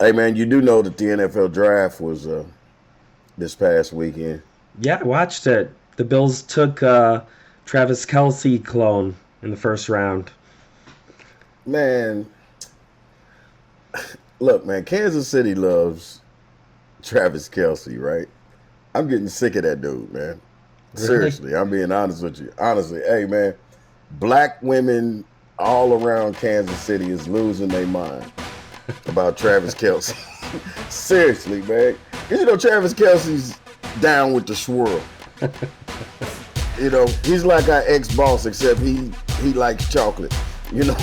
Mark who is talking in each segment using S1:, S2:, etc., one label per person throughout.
S1: Hey man, you do know that the NFL draft was this past weekend.
S2: Yeah, I watched it. The Bills took Travis Kelsey clone in the first round.
S1: Man, look, man, Kansas City loves Travis Kelsey, right? I'm getting sick of that dude, man.
S2: Really?
S1: Seriously, I'm being honest with you. Honestly, hey man, black women all around Kansas City is losing their mind about Travis Kelsey. Seriously, man. Because you know Travis Kelsey's down with the swirl. You know, he's like our ex-boss, except he likes chocolate. You know.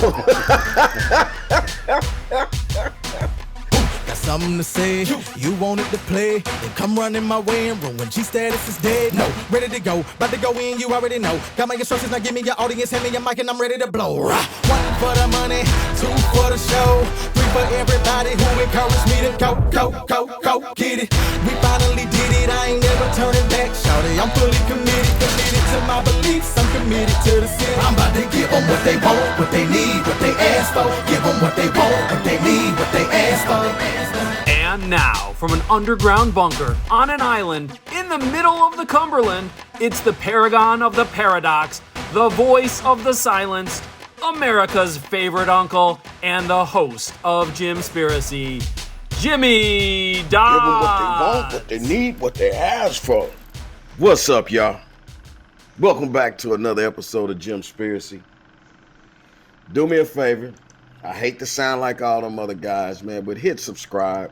S3: Got something to say, you wanted to play, then come running my way and ruin G status is dead. No, ready to go, about to go in, you already know. Got my instructions, now give me your audience, hand me your mic and I'm ready to blow. Rah. One for the money, two for the show, three for everybody who encouraged me to go, get it. We finally did it, I ain't never turning back, shawty. I'm fully committed to my beliefs, I'm committed to the city. I'm about to give them what they want, what they need, what they ask for. Give them what they want, what they need, what they ask for.
S4: And now, from an underground bunker on an island in the middle of the Cumberland, it's the paragon of the paradox, the voice of the silenced, America's favorite uncle, and the host of Jimspiracy, Jimmy Dodd.
S1: Give them what they want, what they need, what they ask for. What's up, y'all? Welcome back to another episode of Jimspiracy. Do me a favor. I hate to sound like all them other guys, man, but hit subscribe,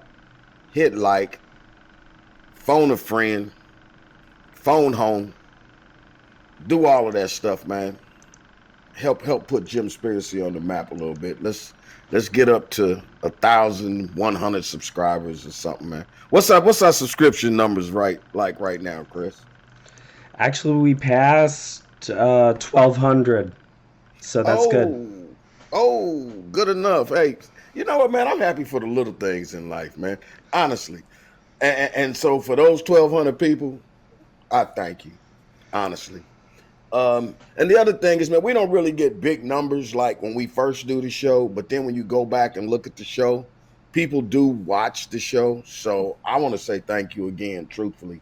S1: hit like, phone a friend, phone home, do all of that stuff, man. Help put Jimspiracy on the map a little bit. Let's get up to 1,100 subscribers or something, man. What's our subscription numbers right now, Chris?
S2: Actually, we passed 1,200, so that's good.
S1: Oh, good enough. Hey, you know what, man? I'm happy for the little things in life, man. Honestly. And so for those 1,200 people, I thank you. Honestly. And the other thing is, man, we don't really get big numbers like when we first do the show, but then when you go back and look at the show, people do watch the show. So I want to say thank you again, truthfully,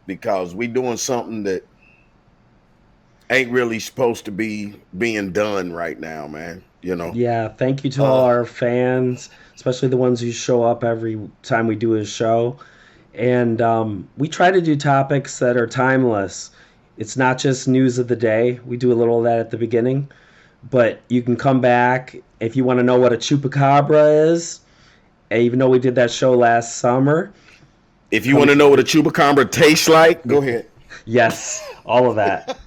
S1: because we doing something that ain't really supposed to be being done right now, man. You know.
S2: Yeah, thank you to all our fans, especially the ones who show up every time we do a show. And we try to do topics that are timeless. It's not just news of the day. We do a little of that at the beginning. But you can come back if you want to know what a chupacabra is. Even though we did that show last summer.
S1: If you want to know what a chupacabra tastes like, go ahead.
S2: Yes, all of that.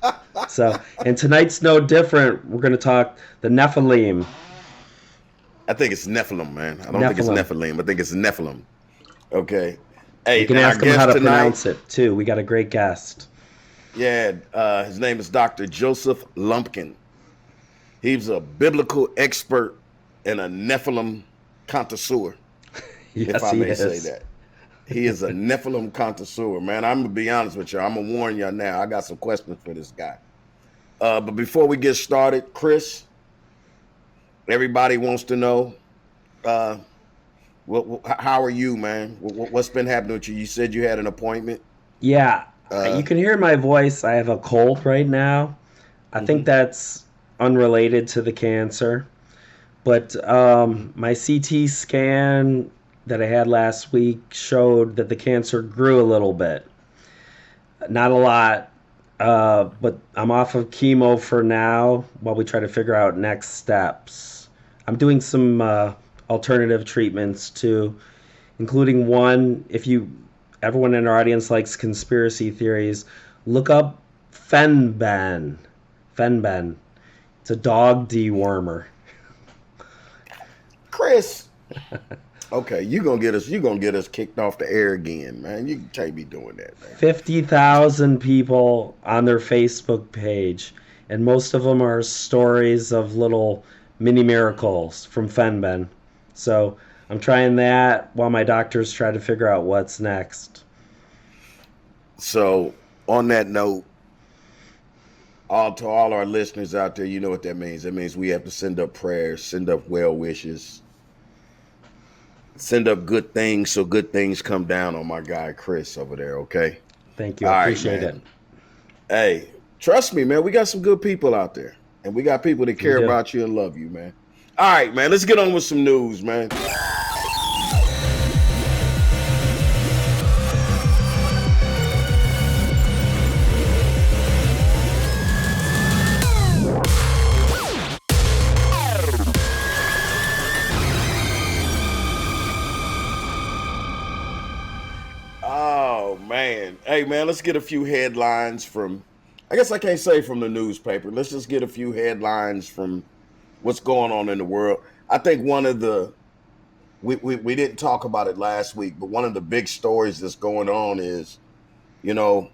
S2: So, and tonight's no different. We're going to talk the Nephilim.
S1: I think it's Nephilim, man. I don't think it's Nephilim. I think it's Nephilim. Okay. Hey,
S2: you can ask him how to pronounce it, too. We got a great guest.
S1: Yeah, his name is Dr. Joseph Lumpkin. He's a biblical expert and a Nephilim connoisseur,
S2: Yes,
S1: if I may
S2: he
S1: say
S2: is.
S1: that. He is a Nephilim connoisseur, man. I'm going to be honest with you. I'm going to warn y'all now. I got some questions for this guy. But before we get started, Chris, everybody wants to know, how are you, man? What's been happening with you? You said you had an appointment.
S2: Yeah, you can hear my voice. I have a cold right now. I think that's unrelated to the cancer. But my CT scan that I had last week showed that the cancer grew a little bit. Not a lot, but I'm off of chemo for now while we try to figure out next steps. I'm doing some alternative treatments too, including one, if everyone in our audience likes conspiracy theories, look up Fenben. Fenben. It's a dog dewormer.
S1: Chris. Okay, you gonna get us kicked off the air again, man. You can't be doing that, man.
S2: 50,000 people on their Facebook page, and most of them are stories of little mini miracles from Fenben. So I'm trying that while my doctors try to figure out what's next.
S1: So on that note, to all our listeners out there, you know what that means. That means we have to send up prayers, send up well wishes send up good things so good things come down on my guy Chris over there, okay?
S2: Thank you. I appreciate it.
S1: Hey, trust me, man. We got some good people out there. And we got people that care about you and love you, man. All right, man. Let's get on with some news, man. Hey, man, let's get a few headlines from, I guess I can't say from the newspaper. Let's just get a few headlines from what's going on in the world. I think one of the, we didn't talk about it last week, but one of the big stories that's going on is, you know,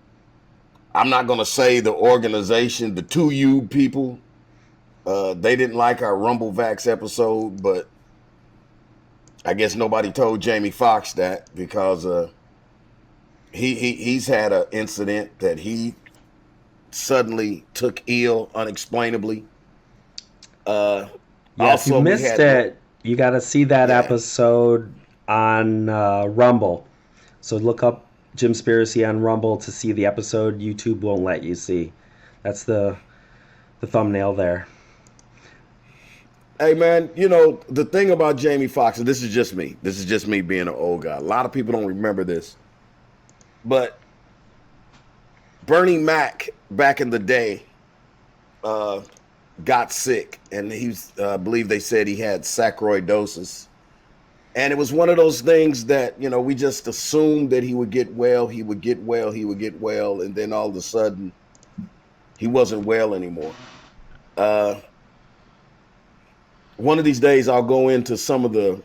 S1: I'm not going to say the organization, the 2U people, they didn't like our RumbleVax episode, but I guess nobody told Jamie Foxx that because, He's had an incident that he suddenly took ill unexplainably.
S2: Also, if you missed it, you got to see that episode on Rumble. So look up Jimspiracy on Rumble to see the episode. YouTube won't let you see. That's the thumbnail there.
S1: Hey, man, you know, the thing about Jamie Foxx, and this is just me. This is just me being an old guy. A lot of people don't remember this. But Bernie Mac, back in the day, got sick, and I believe they said he had sarcoidosis. And it was one of those things that, you know, we just assumed that he would get well, and then all of a sudden, he wasn't well anymore. One of these days, I'll go into some of the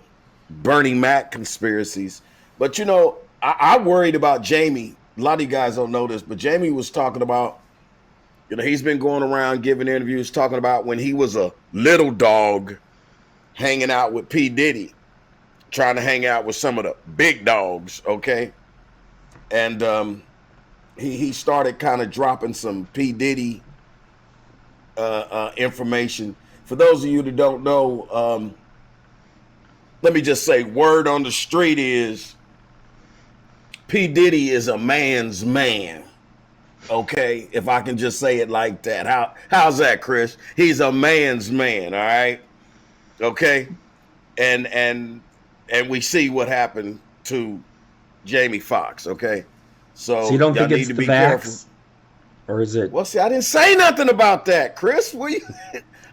S1: Bernie Mac conspiracies. But, you know, I worried about Jamie. A lot of you guys don't know this, but Jamie was talking about, you know, he's been going around giving interviews talking about when he was a little dog hanging out with P. Diddy, trying to hang out with some of the big dogs, okay? And he started kind of dropping some P. Diddy information. For those of you that don't know, let me just say, word on the street is P. Diddy is a man's man, okay? If I can just say it like that. How's that, Chris? He's a man's man, all right? Okay? And we see what happened to Jamie Foxx, okay? So
S2: you don't think it's the vax? Careful. Or is it?
S1: Well, see, I didn't say nothing about that, Chris.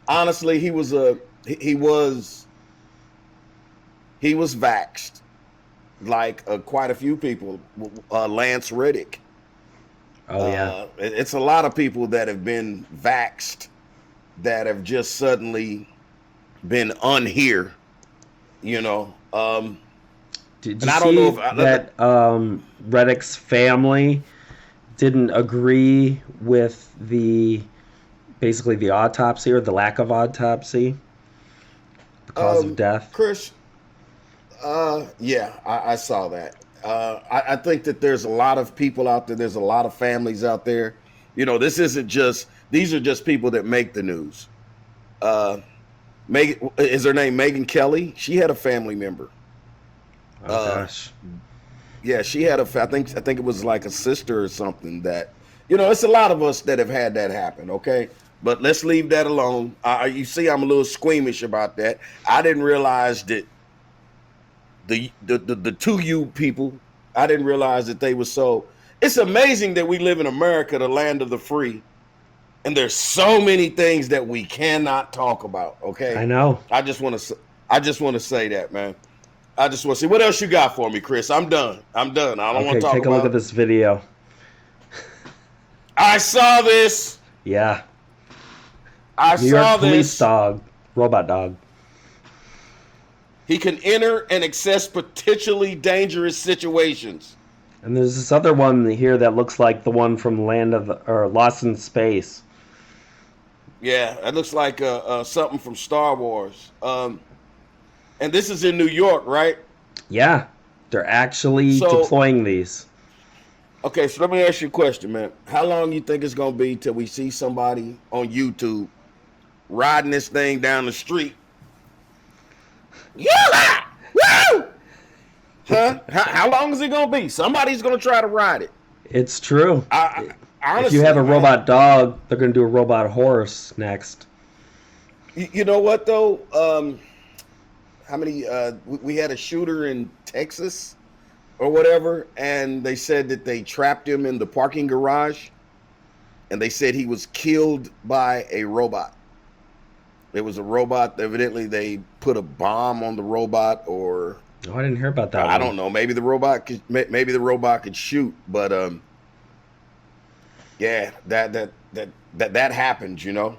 S1: Honestly, he was vaxxed. Like quite a few people, Lance Reddick.
S2: Oh, yeah.
S1: It's a lot of people that have been vaxxed that have just suddenly been unhere, you know.
S2: Did you see that Reddick's family didn't agree with basically the autopsy or the lack of autopsy? The cause of death?
S1: Chris, yeah, I saw that. I think that there's a lot of people out there. There's a lot of families out there. You know, these are just people that make the news. Is her name Megyn Kelly? She had a family member.
S2: Oh, gosh.
S1: Yeah, she had I think it was like a sister or something that, you know, it's a lot of us that have had that happen, okay? But let's leave that alone. You see, I'm a little squeamish about that. I didn't realize that the 2U people, I didn't realize that they were so. It's amazing that we live in America, the land of the free, and there's so many things that we cannot talk about. Okay,
S2: I know.
S1: I just want to say that, man. I just want to see what else you got for me, Chris. I'm done. I don't want to talk about.
S2: Take a look at this video.
S1: I saw this.
S2: Yeah.
S1: New York
S2: police dog, robot dog.
S1: He can enter and access potentially dangerous situations.
S2: And there's this other one here that looks like the one from Lost in Space.
S1: Yeah, that looks like something from Star Wars. And this is in New York, right?
S2: Yeah, they're actually deploying these.
S1: Okay, so let me ask you a question, man. How long you think it's going to be till we see somebody on YouTube riding this thing down the street? Yeah! Woo! huh? How long is it gonna be? Somebody's gonna try to ride it.
S2: It's true.
S1: Honestly,
S2: if you have a robot dog, they're gonna do a robot horse next.
S1: You know what though? How many? We had a shooter in Texas or whatever, and they said that they trapped him in the parking garage, and they said he was killed by a robot. It was a robot. Evidently, they put a bomb on the robot, or
S2: I didn't hear about that.
S1: I don't know. Maybe the robot could shoot, but yeah, that happens. You know.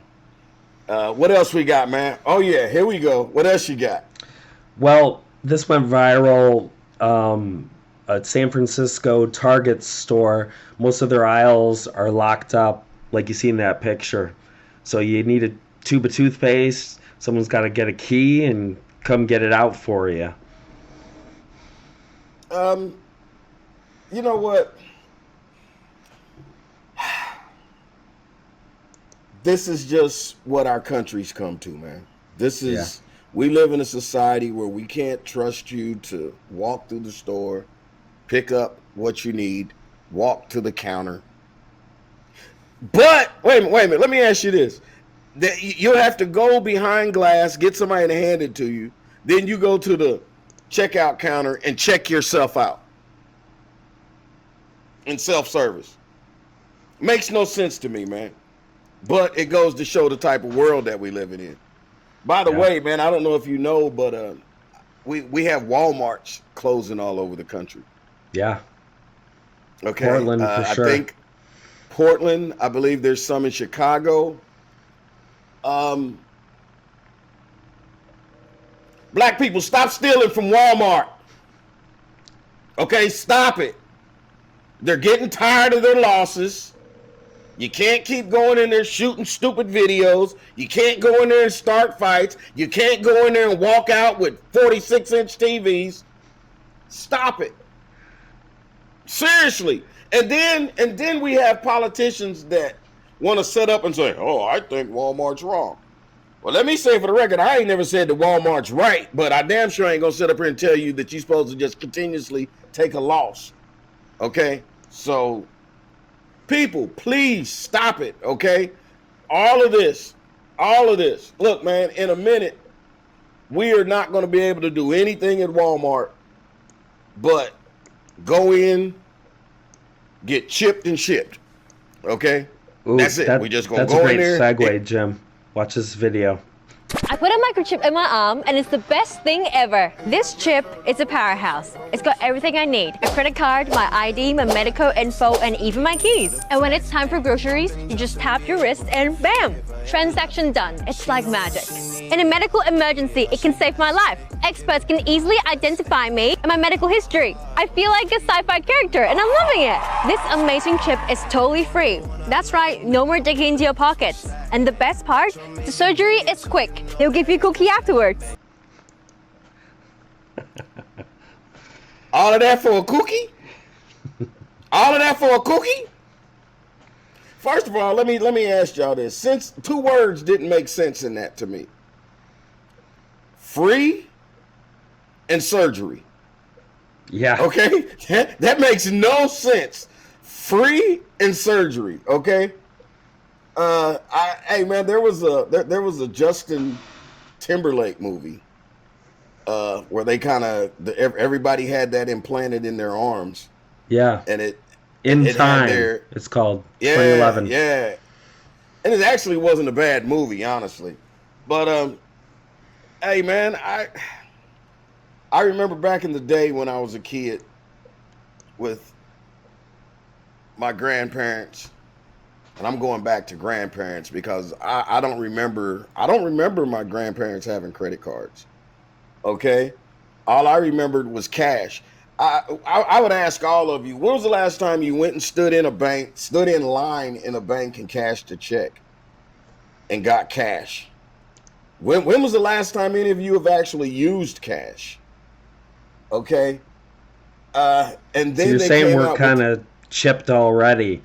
S1: What else we got, man? Oh yeah, here we go. What else you got?
S2: Well, this went viral. A San Francisco Target store. Most of their aisles are locked up, like you see in that picture. So you need a tube of toothpaste. Someone's got to get a key and come get it out for you.
S1: You know what? This is just what our country's come to, man. We live in a society where we can't trust you to walk through the store, pick up what you need, walk to the counter. But wait a minute. Let me ask you this. You'll have to go behind glass, get somebody to hand it to you. Then you go to the checkout counter and check yourself out in self-service. Makes no sense to me, man. But it goes to show the type of world that we living in. By the way, man, I don't know if you know, but we have Walmarts closing all over the country.
S2: Yeah.
S1: Okay.
S2: Portland, for sure.
S1: I think Portland. I believe there's some in Chicago. Black people, stop stealing from Walmart. Okay, stop it. They're getting tired of their losses. You can't keep going in there shooting stupid videos. You can't go in there and start fights. You can't go in there and walk out with 46-inch TVs. Stop it. Seriously. And then we have politicians that want to set up and say, oh, I think Walmart's wrong. Well, let me say for the record, I ain't never said that Walmart's right, but I damn sure ain't going to sit up here and tell you that you're supposed to just continuously take a loss. Okay? So, people, please stop it, okay? All of this. Look, man, in a minute, we are not going to be able to do anything at Walmart but go in, get chipped and shipped, okay?
S2: Ooh,
S1: that's it. We just going to go in there.
S2: That's a great segue, Jim. Watch this video.
S5: I put a microchip in my arm and it's the best thing ever. This chip is a powerhouse. It's got everything I need. A credit card, my ID, my medical info, and even my keys. And when it's time for groceries, you just tap your wrist and bam! Transaction done. It's like magic. In a medical emergency, it can save my life. Experts can easily identify me and my medical history. I feel like a sci-fi character and I'm loving it. This amazing chip is totally free. That's right, no more digging into your pockets. And the best part, the surgery is quick. They'll give you a cookie afterwards.
S1: All of that for a cookie? All of that for a cookie? First of all, let me ask y'all this. Since two words didn't make sense in that to me. Free and surgery.
S2: Yeah.
S1: Okay? That makes no sense. Free and surgery, okay? Hey man, there was a Justin Timberlake movie where they kind of everybody had that implanted in their arms.
S2: Yeah.
S1: And it
S2: Time. It's called 2011.
S1: Yeah. And it actually wasn't a bad movie, honestly. But hey man, I remember back in the day when I was a kid with my grandparents. And I'm going back to grandparents because I don't remember my grandparents having credit cards. Okay? All I remembered was cash. I would ask all of you, when was the last time you went and stood in line in a bank and cashed a check and got cash? When was the last time any of you have actually used cash? Okay? And then
S2: so you're saying we're kind of chipped already.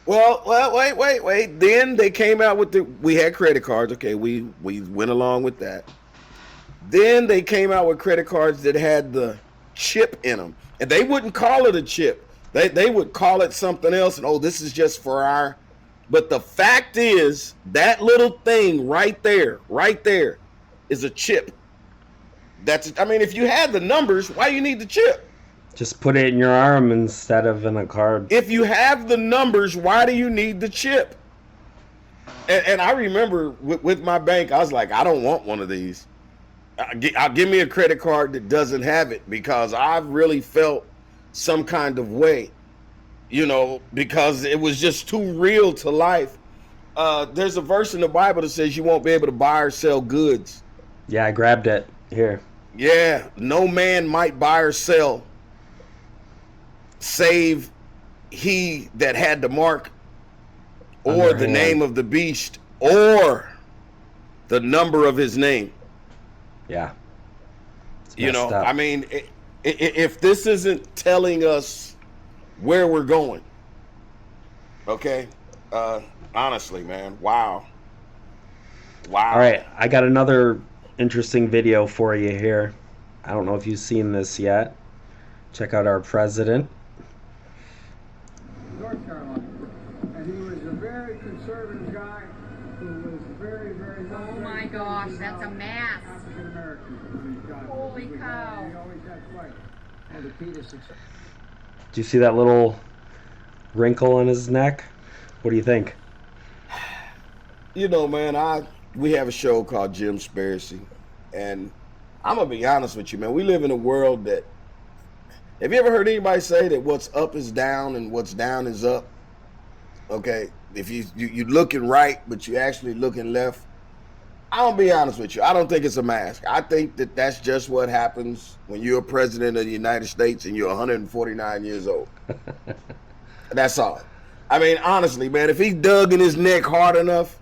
S1: Well, wait. Then they came out with we had credit cards. Okay, we went along with that. Then they came out with credit cards that had the chip in them, and they wouldn't call it a chip. They would call it something else, and this is just for our. But the fact is, that little thing right there is a chip. If you had the numbers, why you need the chip?
S2: Just put it in your arm instead of in a card.
S1: If you have the numbers, why do you need the chip? And I remember with my bank, I was like, I don't want one of these. I'll give me a credit card that doesn't have it, because I've really felt some kind of way, because it was just too real to life. There's a verse in the Bible that says you won't be able to buy or sell goods.
S2: Yeah, I grabbed it here.
S1: Yeah, no man might buy or sell save he that had the mark or the name of the beast or the number of his name.
S2: Yeah.
S1: If this isn't telling us where we're going, okay, honestly, man, wow.
S2: All right, I got another interesting video for you here. I don't know if you've seen this yet. Check out our president.
S6: North Carolina, and he was a very conservative guy who was very, very.
S7: Oh my gosh, that's a mass.
S6: African American.
S7: Holy cow!
S6: He always had flight. And the key to success.
S2: Do you see that little wrinkle in his neck? What do you think?
S1: Man, we have a show called Jimspiracy, and I'm gonna be honest with you, man. We live in a world that. Have you ever heard anybody say that what's up is down and what's down is up? Okay, if you're looking right, but you're actually looking left. I'll be honest with you. I don't think it's a mask. I think that that's just what happens when you're a president of the United States and you're 149 years old. That's all. Honestly, man, if he dug in his neck hard enough,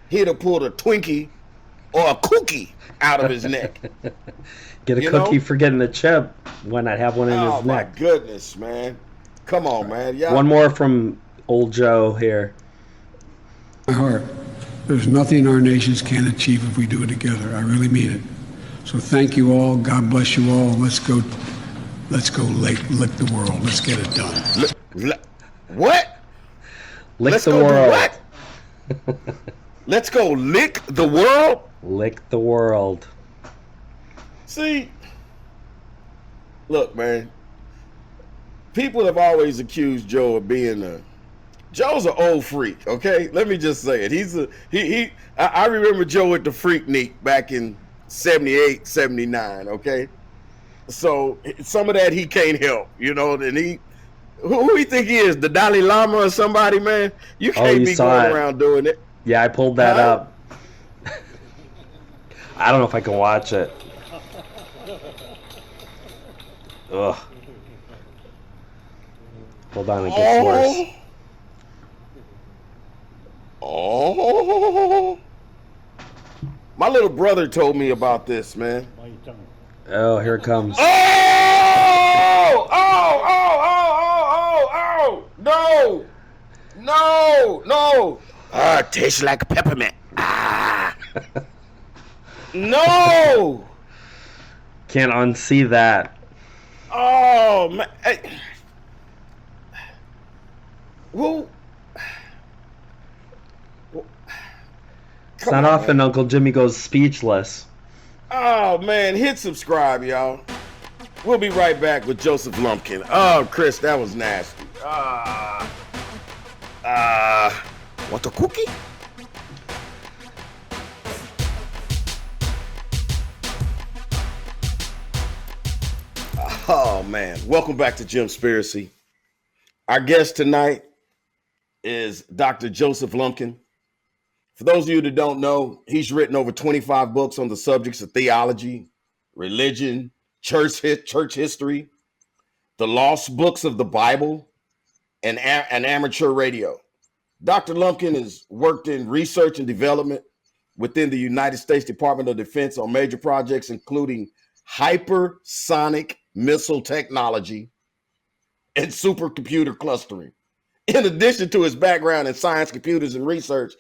S1: he'd have pulled a Twinkie or a cookie out of his neck.
S2: Get a cookie for getting the chip. Why not have one in his neck?
S1: Oh, my goodness, man. Come on, man. Y'all.
S2: One more from old Joe here.
S6: My heart. There's nothing our nations can't achieve if we do it together. I really mean it. So thank you all. God bless you all. Let's go lick the world. Let's get it done.
S1: What?
S2: Lick the world.
S1: What? Let's go lick the world?
S2: Lick the world.
S1: See, look, man, people have always accused Joe of being Joe's an old freak, okay? Let me just say it. I remember Joe at the Freaknik back in 78, 79, okay? So some of that he can't help, and who he think he is, the Dalai Lama or somebody, man? You can't be going around doing it.
S2: Yeah, I pulled that up. I don't know if I can watch it. Ugh. Hold on, it gets worse.
S1: Oh. My little brother told me about this, man.
S2: Oh, here it comes.
S1: Oh! No! It tastes like peppermint. No!
S2: Can't unsee that.
S1: Oh, man. Hey. Well,
S2: it's not often Uncle Jimmy goes speechless.
S1: Oh, man. Hit subscribe, y'all. We'll be right back with Joseph Lumpkin. Oh, Chris, that was nasty. Want a cookie? Oh, man. Welcome back to Jimspiracy. Our guest tonight is Dr. Joseph Lumpkin. For those of you that don't know, he's written over 25 books on the subjects of theology, religion, church history, the lost books of the Bible, and amateur radio. Dr. Lumpkin has worked in research and development within the United States Department of Defense on major projects, including hypersonic missile technology and supercomputer clustering. In addition to his background in science, computers, and research,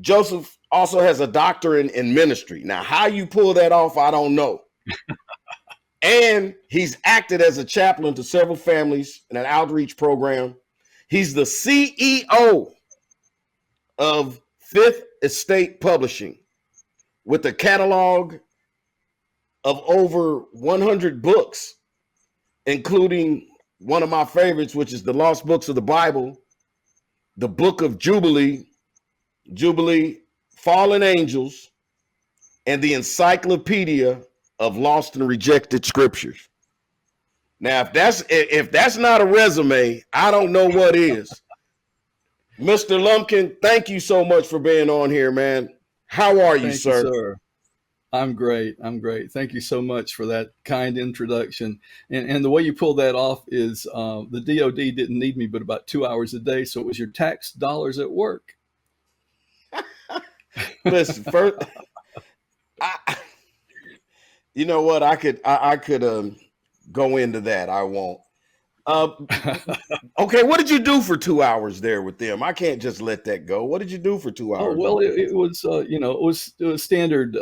S1: Joseph also has a doctorate in ministry. Now, how you pull that off, I don't know. And he's acted as a chaplain to several families in an outreach program. He's the CEO of Fifth Estate Publishing with a catalog of over 100 books, including one of my favorites, which is the Lost Books of the Bible, the Book of Jubilee, Fallen Angels, and the Encyclopedia of Lost and Rejected Scriptures. Now, if that's not a resume, I don't know what is. Mr. Lumpkin, thank you so much for being on here, man. How are you,
S8: Thank you,
S1: sir?
S8: sir. I'm great. Thank you so much for that kind introduction. And the way you pulled that off is the DOD didn't need me but about 2 hours a day, so it was your tax dollars at work.
S1: Listen, first, you know what? I could go into that. I won't. Okay, what did you do for 2 hours there with them? I can't just let that go. What did you do for 2 hours?
S8: Oh, well, it was it was standard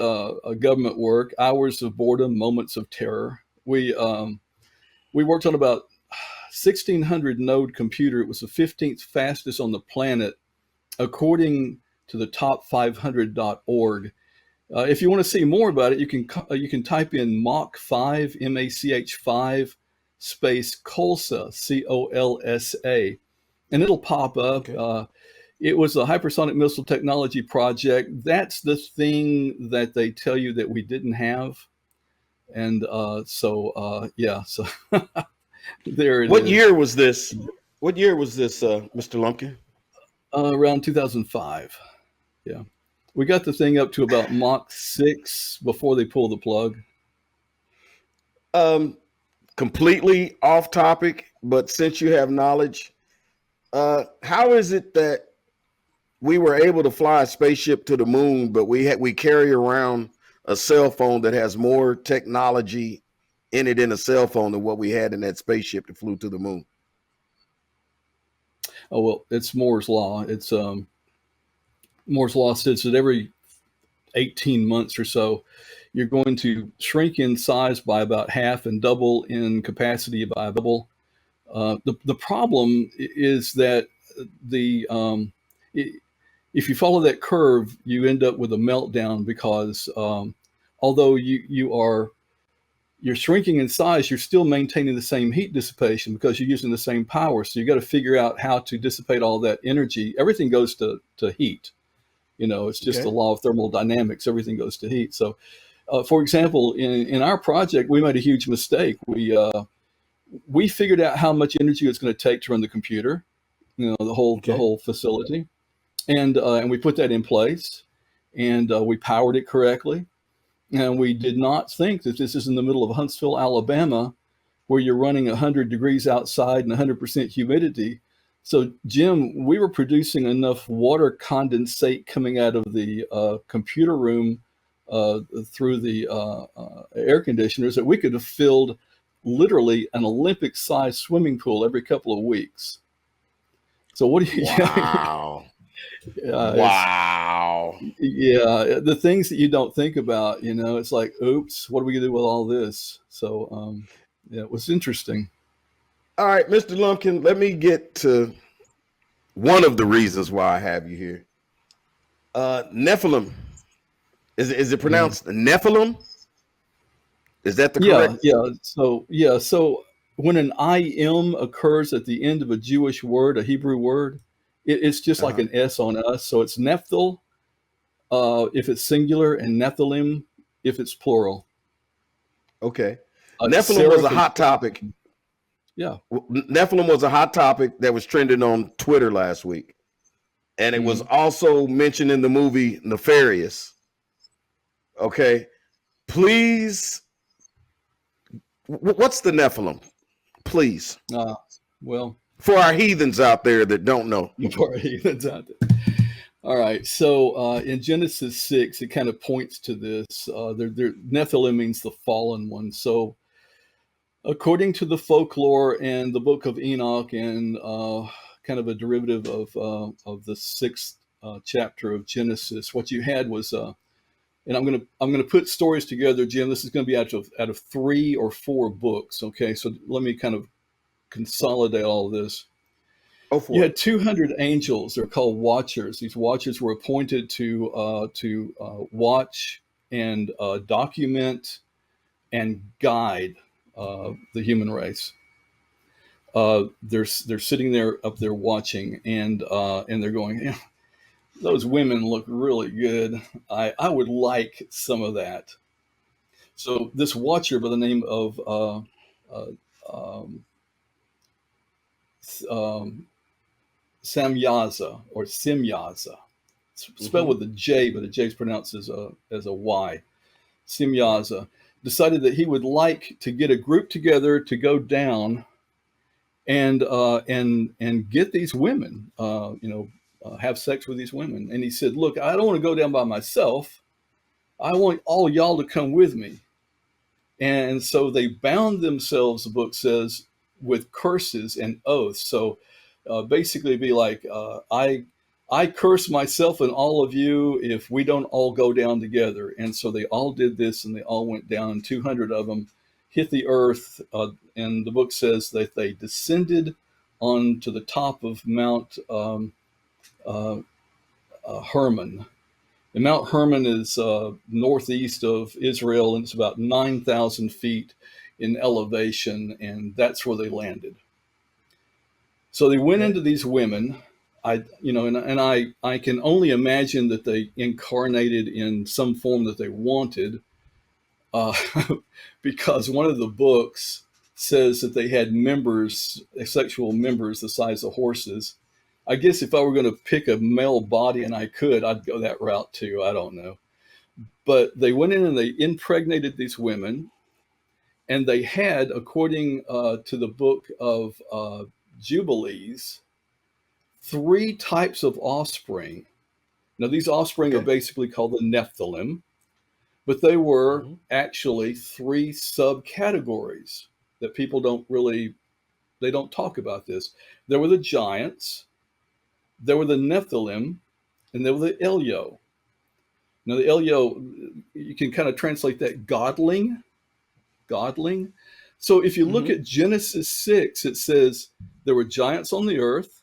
S8: government work, hours of boredom, moments of terror. We worked on about 1,600 node computer. It was the 15th fastest on the planet, according to the top500.org. If you want to see more about it, you can type in Mach 5, MACH 5 space Colsa, COLSA, and it'll pop up. Okay. It was a hypersonic missile technology project. That's the thing that they tell you that we didn't have. And so there it is.
S1: What year was this? Mr. Lumpkin?
S8: Around 2005. Yeah. We got the thing up to about Mach 6 before they pulled the plug.
S1: Completely off topic, but since you have knowledge, how is it that we were able to fly a spaceship to the moon, but we carry around a cell phone that has more technology in it in a cell phone than what we had in that spaceship that flew to the moon?
S8: Oh, well, it's Moore's Law. It's Moore's Law says that every 18 months or so, you're going to shrink in size by about half and double in capacity by double. The problem is that if you follow that curve, you end up with a meltdown because although you're shrinking in size, you're still maintaining the same heat dissipation because you're using the same power. So you got to figure out how to dissipate all that energy. Everything goes to heat. It's just the law of thermodynamics. Everything goes to heat. So, for example, in our project, we made a huge mistake. We figured out how much energy it's going to take to run the computer, the whole facility, and we put that in place, and we powered it correctly. And we did not think that this is in the middle of Huntsville, Alabama, where you're running 100 degrees outside and 100% humidity. So, Jim, we were producing enough water condensate coming out of the computer room through the air conditioners that we could have filled literally an Olympic-sized swimming pool every couple of weeks. So what do you...
S1: Wow. Wow.
S8: Yeah, the things that you don't think about, it's like, oops, what are we going to do with all this? So, it was interesting.
S1: All right, Mr. Lumpkin, let me get to one of the reasons why I have you here. Nephilim. Is it pronounced Nephilim? Is that the correct?
S8: Yeah. So when an IM occurs at the end of a Jewish word, a Hebrew word, it's just like an S on us. So it's Nephthil if it's singular, and Nephilim if it's plural.
S1: Okay. Nephilim was a hot topic.
S8: Yeah.
S1: Nephilim was a hot topic that was trending on Twitter last week. And it was also mentioned in the movie Nefarious. Okay. Please. What's the Nephilim? Please.
S8: Well.
S1: For our heathens out there that don't know.
S8: For our heathens out there. All right. So in Genesis 6, it kind of points to this. Nephilim means the fallen one. So according to the folklore and the book of Enoch and kind of a derivative of the 6th chapter of Genesis, what you had was and I'm gonna put stories together, Jim. This is gonna be out of 3 or 4 books. Okay, so let me kind of consolidate all of this. You had 200 angels. They're called watchers. These watchers were appointed to watch and document and guide the human race. They're sitting there up there watching, and they're going, yeah, those women look really good. I would like some of that. So this watcher by the name of Samyaza or Simyaza, spelled with a J, but the J is pronounced as a Y. Simyaza decided that he would like to get a group together to go down and get these women, have sex with these women. And he said, "Look, I don't want to go down by myself. I want all y'all to come with me." And so they bound themselves, the book says, with curses and oaths. So basically be like, I curse myself and all of you if we don't all go down together. And so they all did this, and they all went down. 200 of them hit the earth. And the book says that they descended onto the top of Mount Hermon. And Mount Hermon is northeast of Israel, and it's about 9,000 feet in elevation, and that's where they landed. So they went into these women. I can only imagine that they incarnated in some form that they wanted, because one of the books says that they had members, sexual members, the size of horses. I guess if I were going to pick a male body and I could, I'd go that route too. I don't know. But they went in and they impregnated these women, and they had, according to the book of Jubilees, 3 types of offspring. Now, these offspring are basically called the Nephilim, but they were actually 3 subcategories that people they don't talk about this. There were the giants, there were the Nephilim, and there were the Elyo. Now, the Elyo, you can kind of translate that godling. So if you look at Genesis 6, it says there were giants on the earth,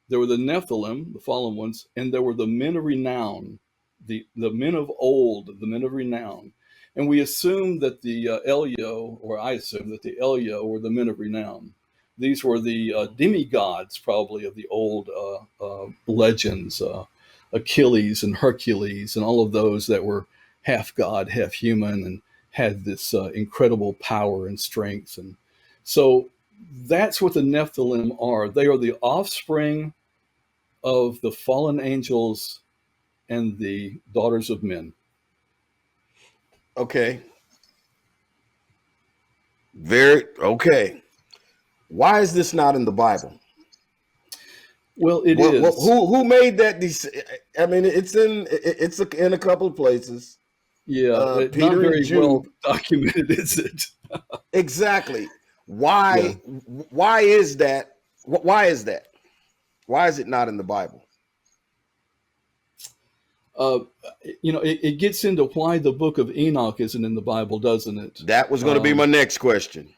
S8: there were the Nephilim, the fallen ones, and there were the men of renown, the men of old, the men of renown. And we assume that the Elyo, or I assume that the Elyo were the men of renown. These were the demigods, probably, of the old legends, Achilles and Hercules, and all of those that were half god, half human, and had this incredible power and strength. And so that's what the Nephilim are. They are the offspring of the fallen angels and the daughters of men.
S1: Okay. Why is this not in the Bible?
S8: Well, it is.
S1: Who made that? I mean, it's in a couple of places.
S8: Yeah, Peter, not very well documented, is it?
S1: Exactly. Why? Yeah. Why is that? Why is that? Why is it not in the Bible?
S8: It gets into why the book of Enoch isn't in the Bible, doesn't it?
S1: That was going to be my next question.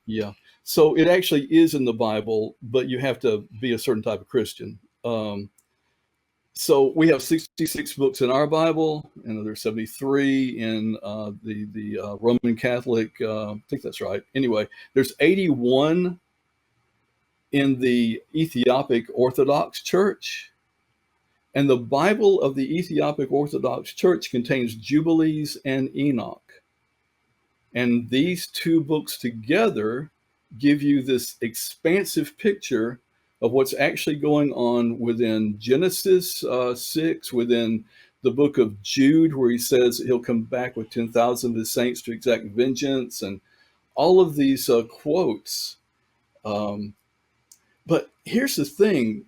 S8: Yeah. So it actually is in the Bible, but you have to be a certain type of Christian. So we have 66 books in our Bible, and there's 73 in the Roman Catholic. I think that's right. Anyway, there's 81 in the Ethiopic Orthodox Church. And the Bible of the Ethiopic Orthodox Church contains Jubilees and Enoch. And these 2 books together give you this expansive picture of what's actually going on within Genesis 6, within the book of Jude, where he says he'll come back with 10,000 of his saints to exact vengeance, and all of these quotes. But here's the thing.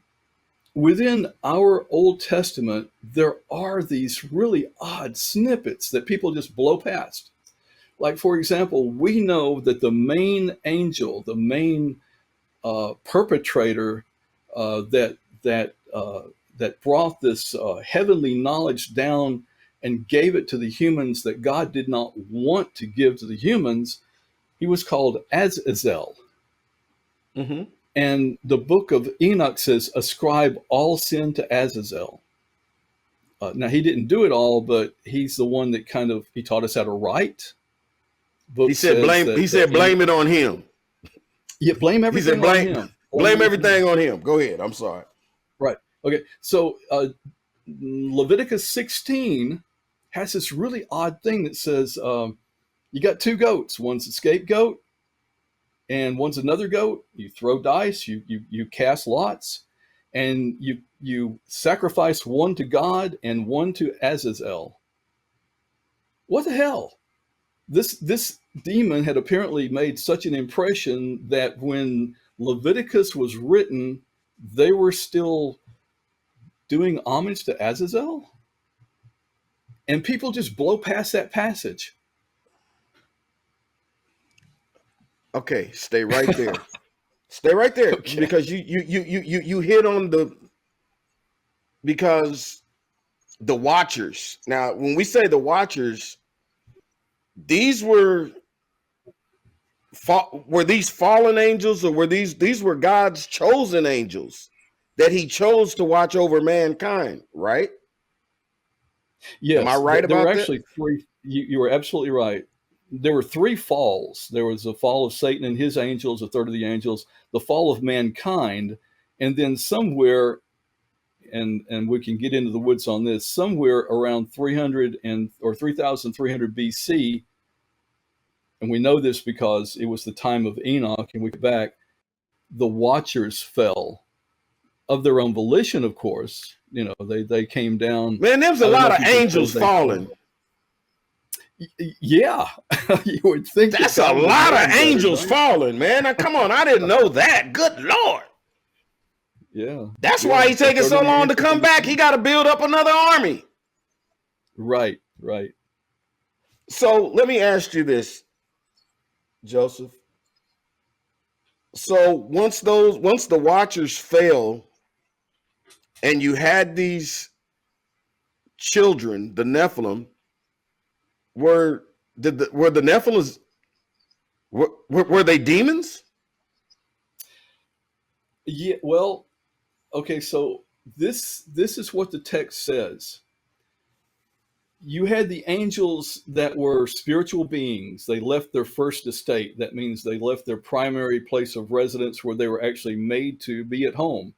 S8: Within our Old Testament, there are these really odd snippets that people just blow past. Like, for example, we know that the main angel, the main perpetrator that brought this heavenly knowledge down and gave it to the humans that God did not want to give to the humans, he was called Azazel.
S1: Mm-hmm.
S8: And the book of Enoch says, ascribe all sin to Azazel. Now, he didn't do it all, but he's the one that he taught us how to write.
S1: He said blame it on him.
S8: Yeah, blame everything on him.
S1: Blame everything on him. Go ahead. I'm sorry.
S8: Right. Okay. So Leviticus 16 has this really odd thing that says you got two goats. One's a scapegoat and one's another goat. You throw dice, you cast lots, and you sacrifice one to God and one to Azazel. What the hell? This demon had apparently made such an impression that when Leviticus was written, they were still doing homage to Azazel, and people just blow past that passage.
S1: Okay, stay right there. Stay right there, okay. Because you hit on because the Watchers. Now, when we say the Watchers, these were these fallen angels, or were these were God's chosen angels that he chose to watch over mankind, right?
S8: Yes.
S1: Am I right about that?
S8: There were actually three. You were absolutely right. There were three falls. There was the fall of Satan and his angels, a third of the angels, the fall of mankind, and then somewhere, and we can get into the woods on this, somewhere around 3,300 BC, and we know this because it was the time of Enoch, and we go back, the Watchers fell of their own volition, of course. You know, they came down.
S1: Man, there was a lot of angels falling.
S8: Yeah, you would think
S1: that's a lot of angels falling, man. Now, come on, I didn't know that. Good Lord.
S8: Yeah.
S1: That's why he's taking so long to come back. He got to build up another army.
S8: Right.
S1: So let me ask you this, Joseph. So once the Watchers fell, and you had these children, the Nephilim, were the Nephilims, were they demons?
S8: Yeah, well, okay, so this is what the text says. You had the angels that were spiritual beings. They left their first estate. That means they left their primary place of residence where they were actually made to be at home.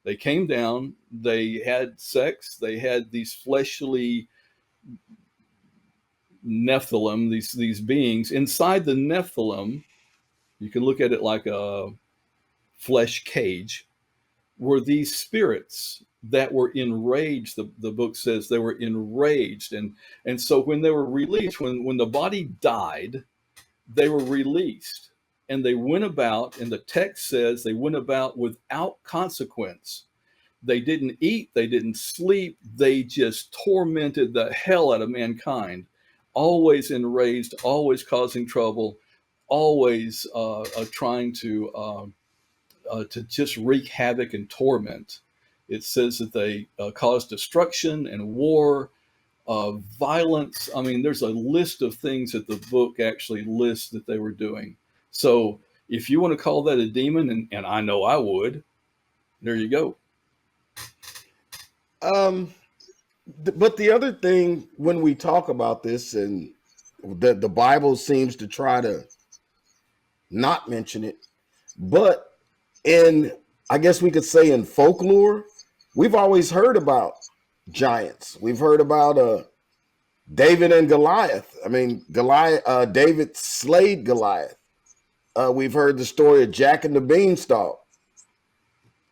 S8: They came down, they had sex, they had these fleshly Nephilim, these beings. Inside the Nephilim, you can look at it like a flesh cage, were these spirits that were enraged. The book says they were enraged. And so when they were released, when the body died, they were released. And they went about, and the text says they went about without consequence. They didn't eat, they didn't sleep, they just tormented the hell out of mankind. Always enraged, always causing trouble, always trying to just wreak havoc and torment. It says that they caused destruction and war, violence. I mean, there's a list of things that the book actually lists that they were doing. So if you want to call that a demon, and I know I would, there you go.
S1: But the other thing, when we talk about this, and the Bible seems to try to not mention it, but I guess we could say in folklore, we've always heard about giants. We've heard about David and Goliath. I mean, David slayed Goliath. We've heard the story of Jack and the Beanstalk.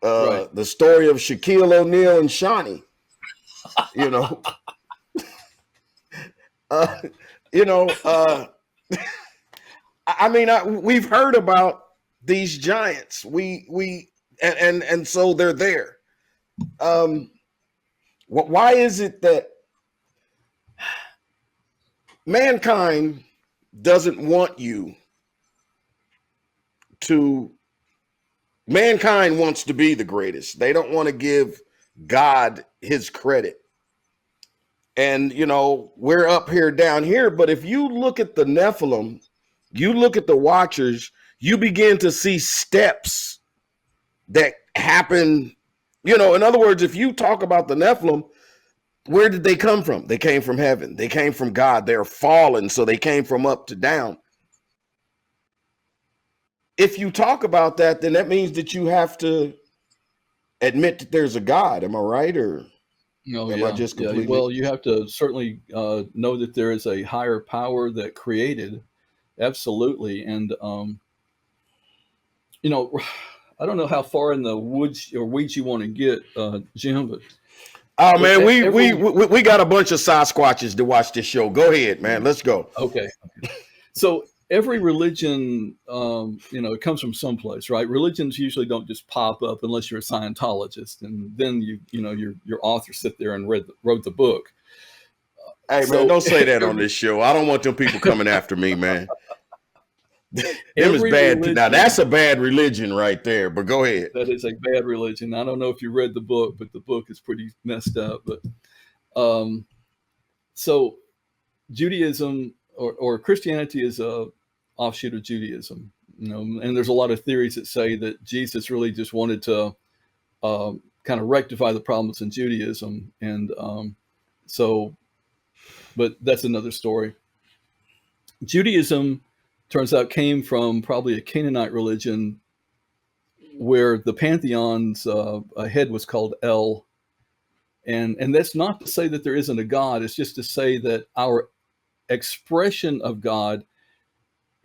S1: Right. The story of Shaquille O'Neal and Shawnee. You know, I mean, we've heard about these giants. And so they're there. Why is it that mankind doesn't want you to? Mankind wants to be the greatest. They don't want to give God his credit. And, we're up here, down here. But if you look at the Nephilim, you look at the Watchers, you begin to see steps that happen. In other words, if you talk about the Nephilim, where did they come from? They came from heaven. They came from God. They're fallen, so they came from up to down. If you talk about that, then that means that you have to admit that there's a God. Am I right? Or am I just completely...
S8: Well, you have to certainly know that there is a higher power that created. Absolutely. And, I don't know how far in the woods or weeds you want to get, Jim, but...
S1: Oh, man, we got a bunch of Sasquatches to watch this show. Go ahead, man. Let's go.
S8: Okay. So every religion, it comes from someplace, right? Religions usually don't just pop up unless you're a Scientologist, and then your author sit there and wrote the book.
S1: Hey, man, don't say that on this show. I don't want them people coming after me, man. Them is bad. Now that's a bad religion right there. But go ahead.
S8: That is a bad religion. I don't know if you read the book, but the book is pretty messed up. But so Judaism or Christianity is a offshoot of Judaism, and there's a lot of theories that say that Jesus really just wanted to kind of rectify the problems in Judaism, and but that's another story. Judaism, turns out, came from probably a Canaanite religion where the pantheon's head was called El. And that's not to say that there isn't a God. It's just to say that our expression of God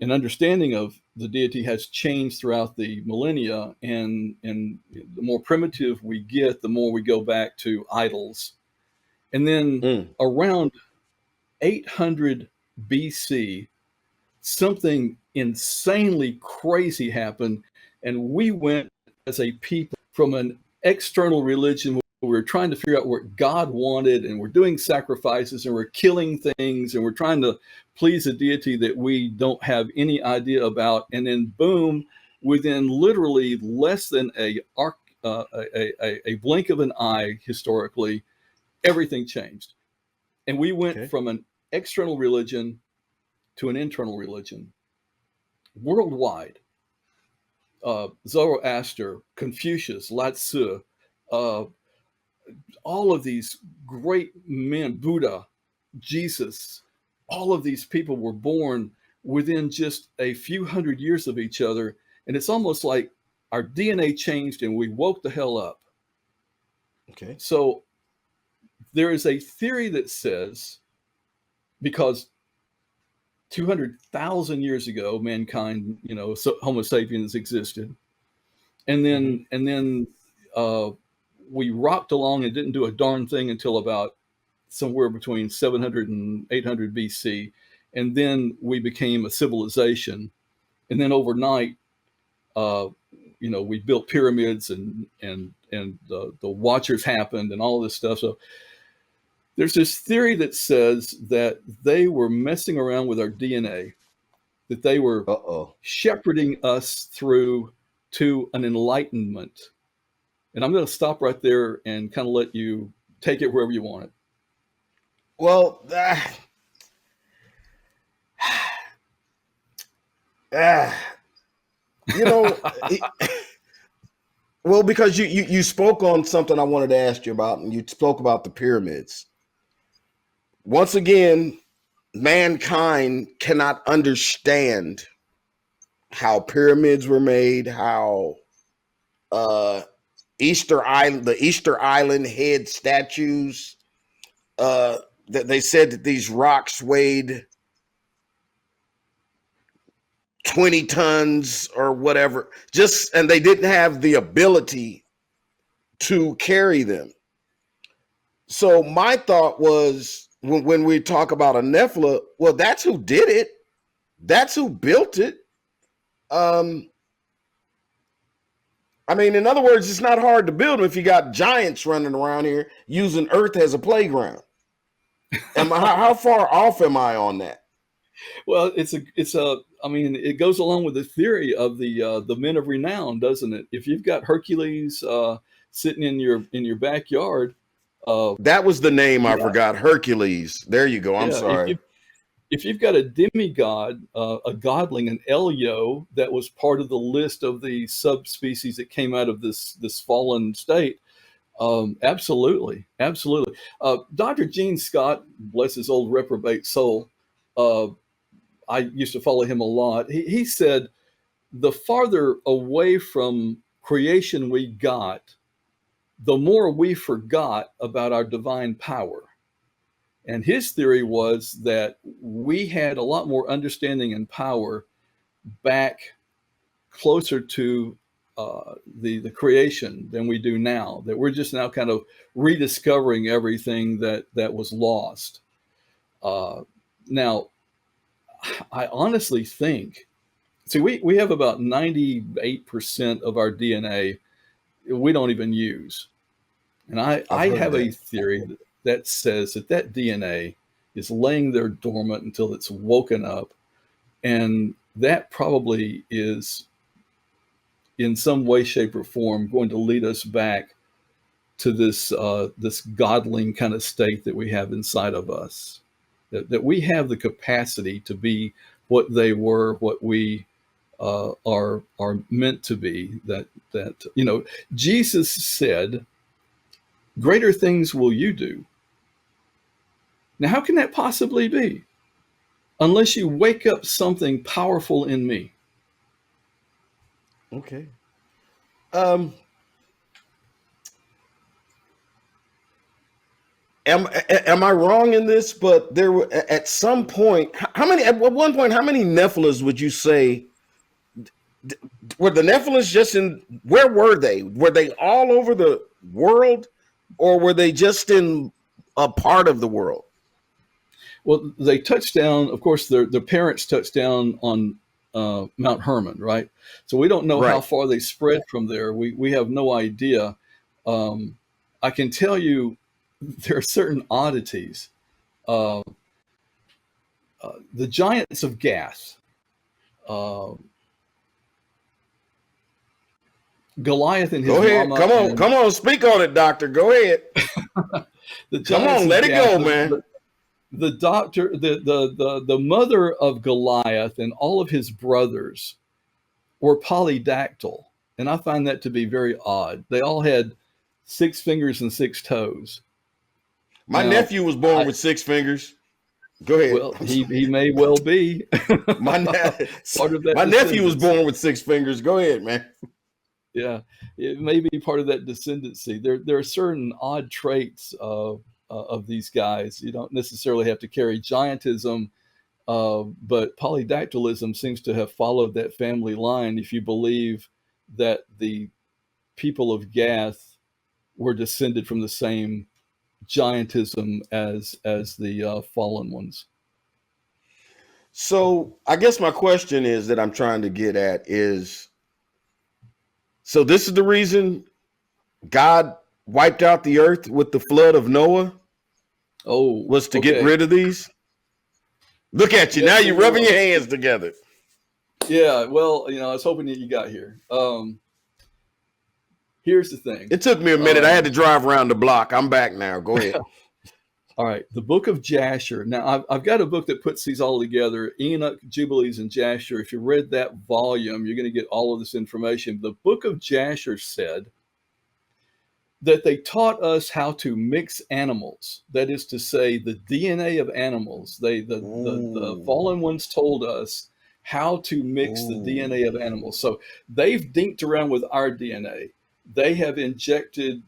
S8: and understanding of the deity has changed throughout the millennia. And the more primitive we get, the more we go back to idols. And then around 800 BC, something insanely crazy happened, and we went as a people from an external religion where we were trying to figure out what God wanted, and we're doing sacrifices, and we're killing things, and we're trying to please a deity that we don't have any idea about, and then boom, within literally less than a blink of an eye, historically, everything changed, and we went from an external religion to an internal religion worldwide. Zoroaster, Confucius, Lao Tzu, all of these great men, Buddha, Jesus, all of these people were born within just a few hundred years of each other. And it's almost like our DNA changed and we woke the hell up.
S1: Okay.
S8: So there is a theory that says, because 200,000 years ago, mankind, Homo sapiens existed. And then we rocked along and didn't do a darn thing until about somewhere between 700 and 800 BC. And then we became a civilization. And then overnight, we built pyramids and the Watchers happened and all this stuff. So there's this theory that says that they were messing around with our DNA, that they were shepherding us through to an enlightenment. And I'm going to stop right there and kind of let you take it wherever you want it.
S1: Well, well, because you spoke on something I wanted to ask you about, and you spoke about the pyramids. Once again, mankind cannot understand how pyramids were made, how the Easter Island head statues, that they said that these rocks weighed 20 tons or whatever, and they didn't have the ability to carry them. So my thought was, when we talk about a Nephilim, well, that's who did it. That's who built it. I mean, in other words, it's not hard to build them if you got giants running around here using Earth as a playground. How far off am I on that?
S8: Well, it goes along with the theory of the men of renown, doesn't it? If you've got Hercules sitting in your backyard,
S1: That was the name I
S8: Yeah.
S1: forgot. Hercules. There you go. I'm
S8: Yeah,
S1: sorry.
S8: if you've got a demigod, a godling, an Elio, that was part of the list of the subspecies that came out of this fallen state, absolutely. Dr. Gene Scott, bless his old reprobate soul, I used to follow him a lot. He said, the farther away from creation we got, the more we forgot about our divine power. And his theory was that we had a lot more understanding and power back closer to the creation than we do now, that we're just now kind of rediscovering everything that was lost. Now, I honestly think, see, we have about 98% of our DNA we don't even use. And I have a theory that says that DNA is laying there dormant until it's woken up. And that probably is, in some way, shape, or form, going to lead us back to this godling kind of state that we have inside of us. That we have the capacity to be what they were, what we are meant to be. That Jesus said, "Greater things will you do." Now, how can that possibly be? Unless you wake up something powerful in me.
S1: Okay. Am I wrong in this? But there were at some point, at one point, how many Nephilims would you say? Were the Nephilims just in? Where were they? Were they all over the world, or were they just in a part of the world?
S8: Well, they touched down. Of course, their parents touched down on Mount Hermon, right? So we don't know how far they spread from there. We have no idea. I can tell you there are certain oddities. The giants of Gath, Goliath and his
S1: Go ahead.
S8: mama.
S1: Come on, speak on it, doctor. Go ahead. Come on, let it go, man.
S8: The doctor, the mother of Goliath and all of his brothers were polydactyl, and I find that to be very odd. They all had 6 fingers and 6 toes.
S1: My nephew was born with 6 fingers. Go ahead.
S8: Well, he may well be.
S1: My nephew was born with 6 fingers. Go ahead, man.
S8: Yeah, it may be part of that descendancy. There are certain odd traits of these guys. You don't necessarily have to carry giantism, but polydactylism seems to have followed that family line. If you believe that the people of Gath were descended from the same giantism as the fallen ones.
S1: So I guess my question is that I'm trying to get at is, so this is the reason God wiped out the earth with the flood of Noah? Was to get rid of these? Look at you. Now you're rubbing your hands together.
S8: Yeah, well, I was hoping that you got here. Here's the thing.
S1: It took me a minute. I had to drive around the block. I'm back now. Go ahead.
S8: All right. The book of Jasher. Now, I've got a book that puts these all together, Enoch, Jubilees, and Jasher. If you read that volume, you're going to get all of this information. The book of Jasher said that they taught us how to mix animals. That is to say, the DNA of animals. The fallen ones told us how to mix the DNA of animals. So they've dinked around with our DNA. They have injected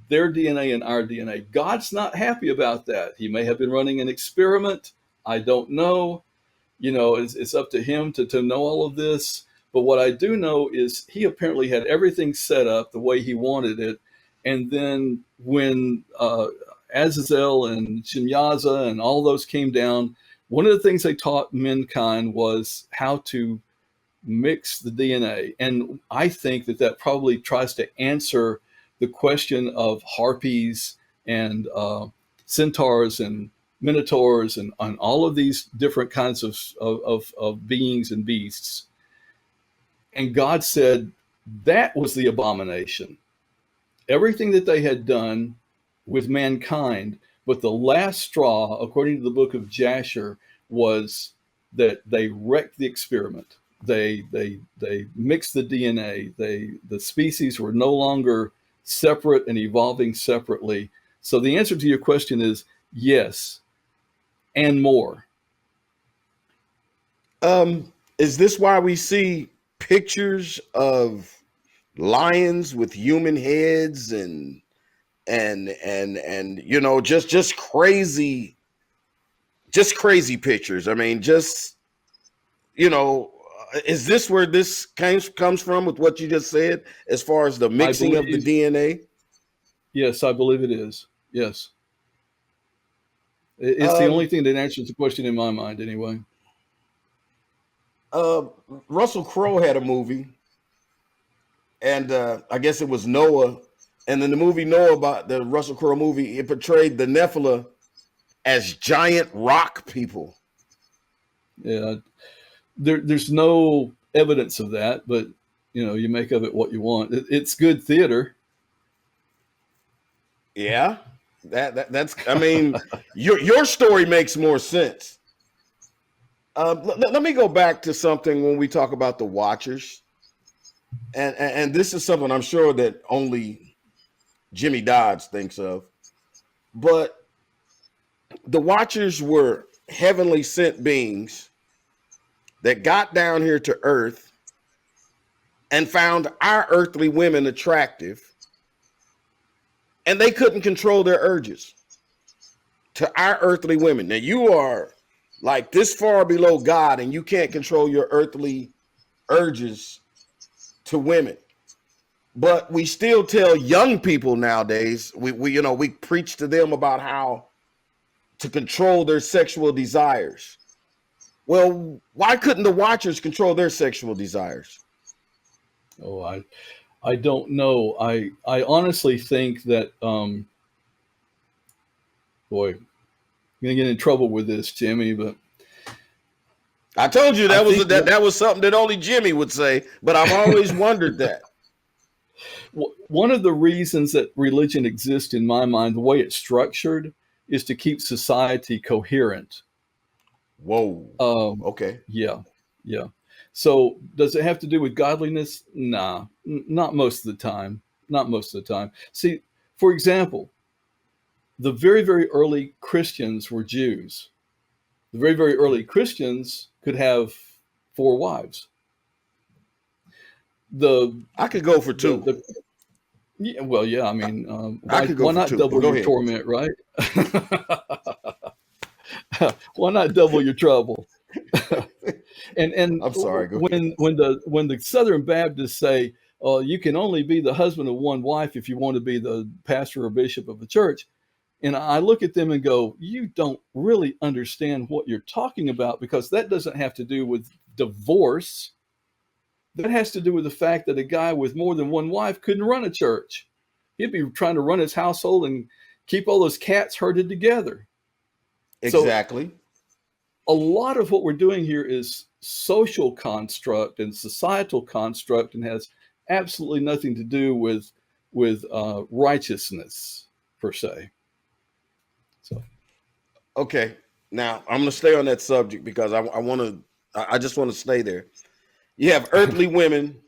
S8: their DNA in our DNA. God's not happy about that. He may have been running an experiment. I don't know. It's up to him to know all of this. But what I do know is he apparently had everything set up the way he wanted it. And then when Azazel and Shemyaza and all those came down, one of the things they taught mankind was how to mix the DNA. And I think that probably tries to answer the question of harpies and centaurs and minotaurs and all of these different kinds of beings and beasts. And God said that was the abomination. Everything that they had done with mankind. But the last straw, according to the book of Jasher, was that they wrecked the experiment. They mixed the DNA. The species were no longer separate and evolving separately. So the answer to your question is yes, and more.
S1: Is this why we see pictures of lions with human heads and you know, just crazy pictures? I mean, just, you know, is this where this comes from with what you just said, as far as the mixing of the DNA?
S8: Yes, I believe it is. Yes. It's the only thing that answers the question in my mind, anyway.
S1: Russell Crowe had a movie, and I guess it was Noah. And then the movie Noah, about the Russell Crowe movie, it portrayed the Nephilim as giant rock people.
S8: Yeah. There's no evidence of that, but you know, you make of it what you want. It's good theater.
S1: Yeah, that's. I mean, your story makes more sense. Let me go back to something when we talk about the Watchers, and this is something I'm sure that only Jimmy Dodds thinks of, but the Watchers were heavenly sent beings that got down here to Earth and found our earthly women attractive, and they couldn't control their urges to our earthly women. Now, you are like this far below God, and you can't control your earthly urges to women. But we still tell young people nowadays, we preach to them about how to control their sexual desires. Well, why couldn't the Watchers control their sexual desires?
S8: Oh, I don't know. I honestly think that, boy, I'm gonna get in trouble with this, Jimmy, but
S1: I told you that was something that only Jimmy would say, but I've always wondered that.
S8: One of the reasons that religion exists, in my mind, the way it's structured, is to keep society coherent.
S1: Whoa. Okay.
S8: Yeah. So does it have to do with godliness? Nah, not most of the time. Not most of the time. See, for example, the very, very early Christians were Jews. The very, very early Christians could have 4 wives.
S1: I could go for 2.
S8: Yeah, well, yeah. I mean,
S1: I could go
S8: why
S1: for
S8: not
S1: 2.
S8: double your torment, right? Why not double your trouble? and
S1: I'm sorry.
S8: When the Southern Baptists say, "Oh, you can only be the husband of one wife if you want to be the pastor or bishop of a church," and I look at them and go, "You don't really understand what you're talking about, because that doesn't have to do with divorce. That has to do with the fact that a guy with more than one wife couldn't run a church. He'd be trying to run his household and keep all those cats herded together."
S1: Exactly.
S8: So, a lot of what we're doing here is social construct and societal construct, and has absolutely nothing to do with righteousness per se. So,
S1: okay, now I'm going to stay on that subject because I just want to stay there. You have earthly women,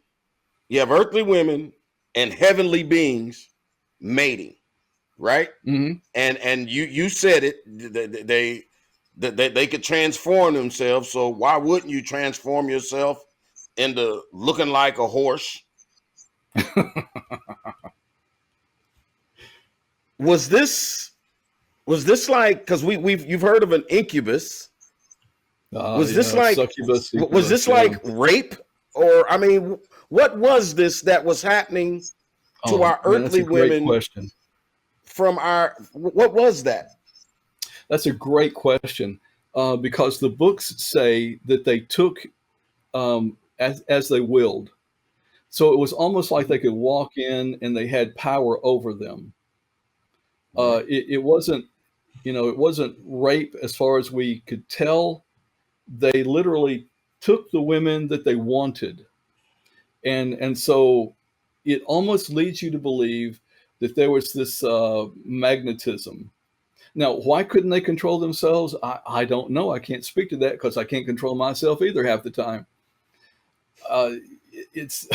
S1: and heavenly beings mating, right?
S8: Mm-hmm.
S1: And you said it. They could transform themselves. So why wouldn't you transform yourself into looking like a horse? Was this like, because you've heard of an incubus? Was this like
S8: succubus,
S1: was this like rape? Or I mean, what was this that was happening to our earthly women?
S8: Question.
S1: From what was that?
S8: That's a great question, because the books say that they took as they willed. So it was almost like they could walk in and they had power over them. It wasn't rape as far as we could tell. They literally took the women that they wanted. And so it almost leads you to believe that there was this magnetism. Now, why couldn't they control themselves? I don't know. I can't speak to that because I can't control myself either half the time. It's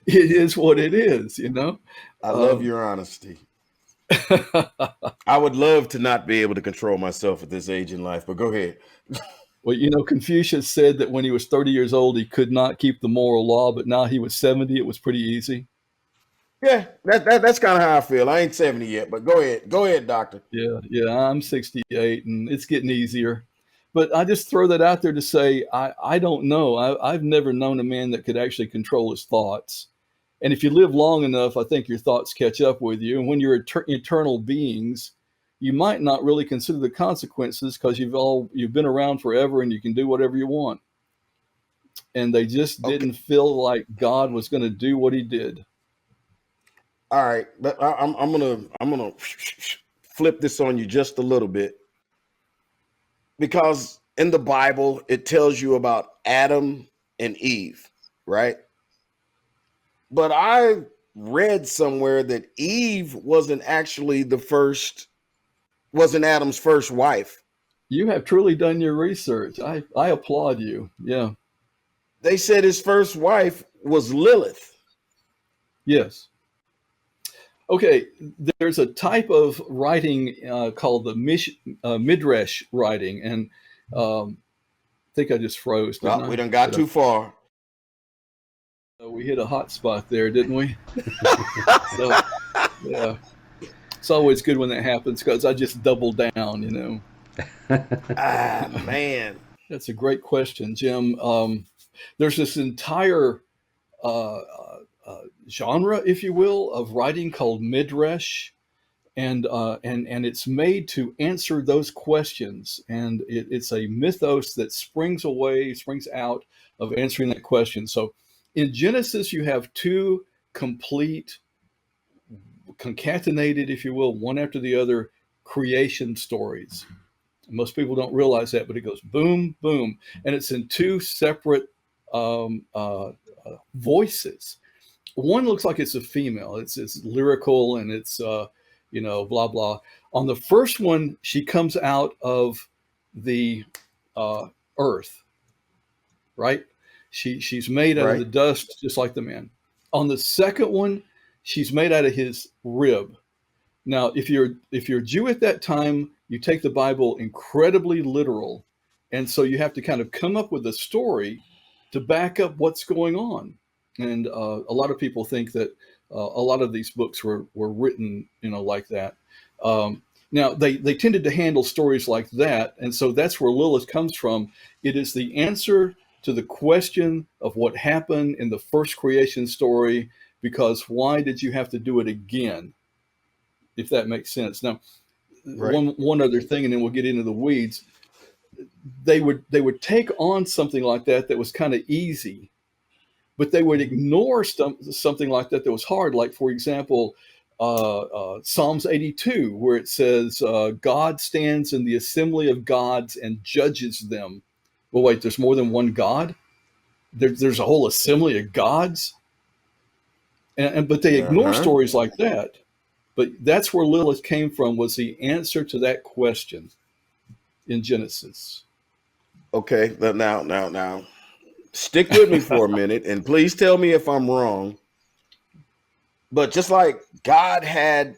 S8: it is what it is, you know.
S1: I love your honesty. I would love to not be able to control myself at this age in life, but go ahead.
S8: Well, you know, Confucius said that when he was 30 years old, he could not keep the moral law, but now he was 70, it was pretty easy.
S1: Yeah, that's kind of how I feel. I ain't 70 yet, but go ahead, doctor.
S8: Yeah, I'm 68, and it's getting easier. But I just throw that out there to say I don't know. I've never known a man that could actually control his thoughts. And if you live long enough, I think your thoughts catch up with you. And when you're eternal beings, you might not really consider the consequences because you've been around forever and you can do whatever you want. And they just didn't feel like God was going to do what he did.
S1: All right, but I'm gonna flip this on you just a little bit, because in the Bible it tells you about Adam and Eve, right? But I read somewhere that Eve wasn't actually wasn't Adam's first wife.
S8: You have truly done your research. I applaud you. Yeah.
S1: They said his first wife was Lilith.
S8: Yes. Okay, there's a type of writing called the Midrash writing, and I think I just froze.
S1: Well, we done got too far.
S8: We hit a hot spot there, didn't we? So, yeah, it's always good when that happens because I just double down, you know.
S1: Man,
S8: that's a great question, Jim. There's this entire genre, if you will, of writing called Midrash, and it's made to answer those questions, and it's a mythos that springs out of answering that question. So in Genesis you have two complete, concatenated, if you will, one after the other, creation stories. Most people don't realize that, but it goes boom, boom, and it's in two separate voices. One looks like it's a female. It's lyrical and it's blah blah. On the first one, she comes out of the earth, right? She's made out of the dust, just like the man. On the second one, she's made out of his rib. Now, if you're a Jew at that time, you take the Bible incredibly literal, and so you have to kind of come up with a story to back up what's going on. And a lot of people think that a lot of these books were written, like that. Now, they tended to handle stories like that, and so that's where Lilith comes from. It is the answer to the question of what happened in the first creation story, because why did you have to do it again? If that makes sense. Now, one other thing, and then we'll get into the weeds. They would take on something like that was kind of easy, but they would ignore something like that was hard. Like, for example, Psalms 82, where it says, God stands in the assembly of gods and judges them. Well, wait, there's more than one God? There's a whole assembly of gods? But they ignore stories like that. But that's where Lilith came from, was the answer to that question in Genesis.
S1: Okay, now, stick with me for a minute, and please tell me if I'm wrong. But just like God had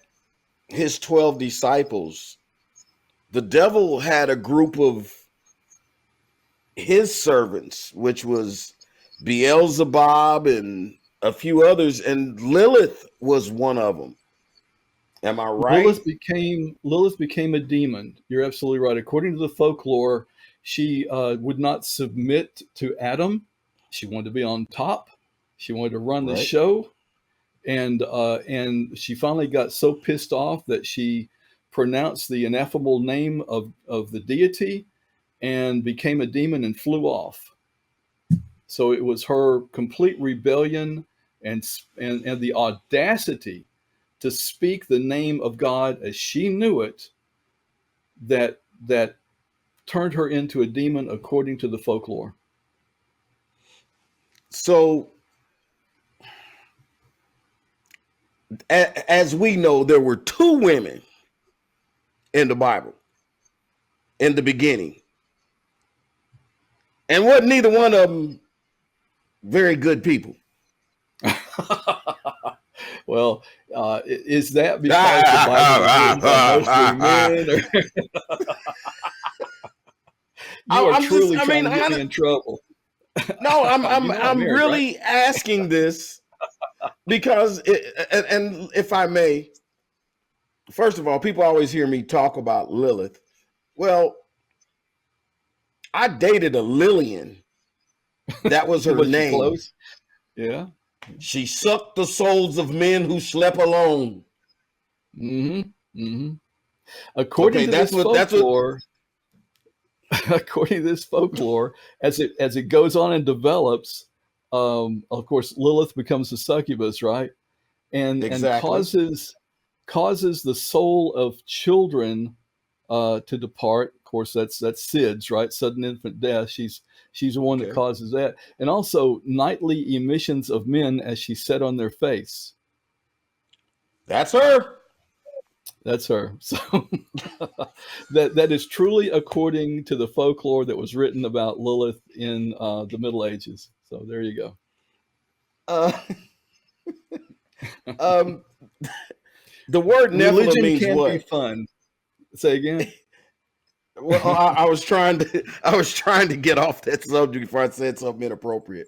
S1: his 12 disciples, the devil had a group of his servants, which was Beelzebub and a few others, and Lilith was one of them. Am I right?
S8: Lilith became a demon. You're absolutely right. According to the folklore, she would not submit to Adam. She wanted to be on top. She wanted to run the show. And she finally got so pissed off that she pronounced the ineffable name of the deity and became a demon and flew off. So it was her complete rebellion and the audacity to speak the name of God as she knew it that turned her into a demon, according to the folklore.
S1: So as we know, there were two women in the Bible in the beginning. And wasn't neither one of them very good people.
S8: Well, is that because the Bible is written by mostly men? You are truly trying to get me in trouble.
S1: No, I'm really asking this because, and if I may, first of all, people always hear me talk about Lilith. Well, I dated a Lillian. That was her name.
S8: Close? Yeah.
S1: She sucked the souls of men who slept alone.
S8: According to this folklore, according to this folklore, as it goes on and develops, of course, Lilith becomes a succubus, right? And causes the soul of children to depart. Of course, that's SIDS, right? Sudden infant death. She's the one that causes that, and also nightly emissions of men as she sat on their face.
S1: That's her.
S8: That's her. So that is truly according to the folklore that was written about Lilith in the Middle Ages. So there you go.
S1: The word Nephilim means
S8: can
S1: what?
S8: Be fun. Say again.
S1: Well, I was trying to get off that subject before I said something inappropriate.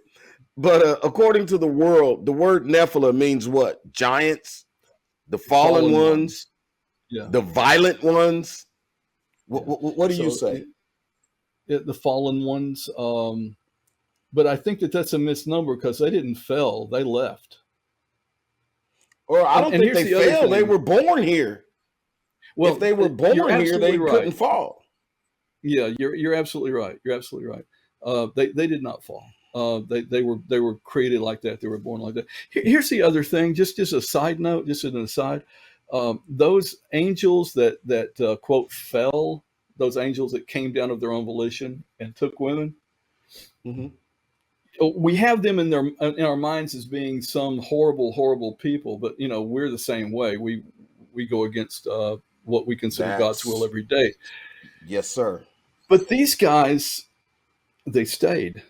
S1: But according to the word Nephilim means what? Giants, the fallen ones,
S8: yeah,
S1: the violent ones. What do you say?
S8: The fallen ones. But I think that's a misnomer because they didn't fail; they left.
S1: Or I don't think they failed. They were born here. Well, if they were born here, they couldn't fall.
S8: Yeah, you're absolutely right. You're absolutely right. They did not fall. They were created like that. They were born like that. Here's the other thing. Just a side note. Just as an aside, those angels that quote fell. Those angels that came down of their own volition and took women. Mm-hmm. We have them in our minds as being some horrible people, but we're the same way. We go against what we consider God's will every day.
S1: Yes, sir.
S8: But these guys, they stayed.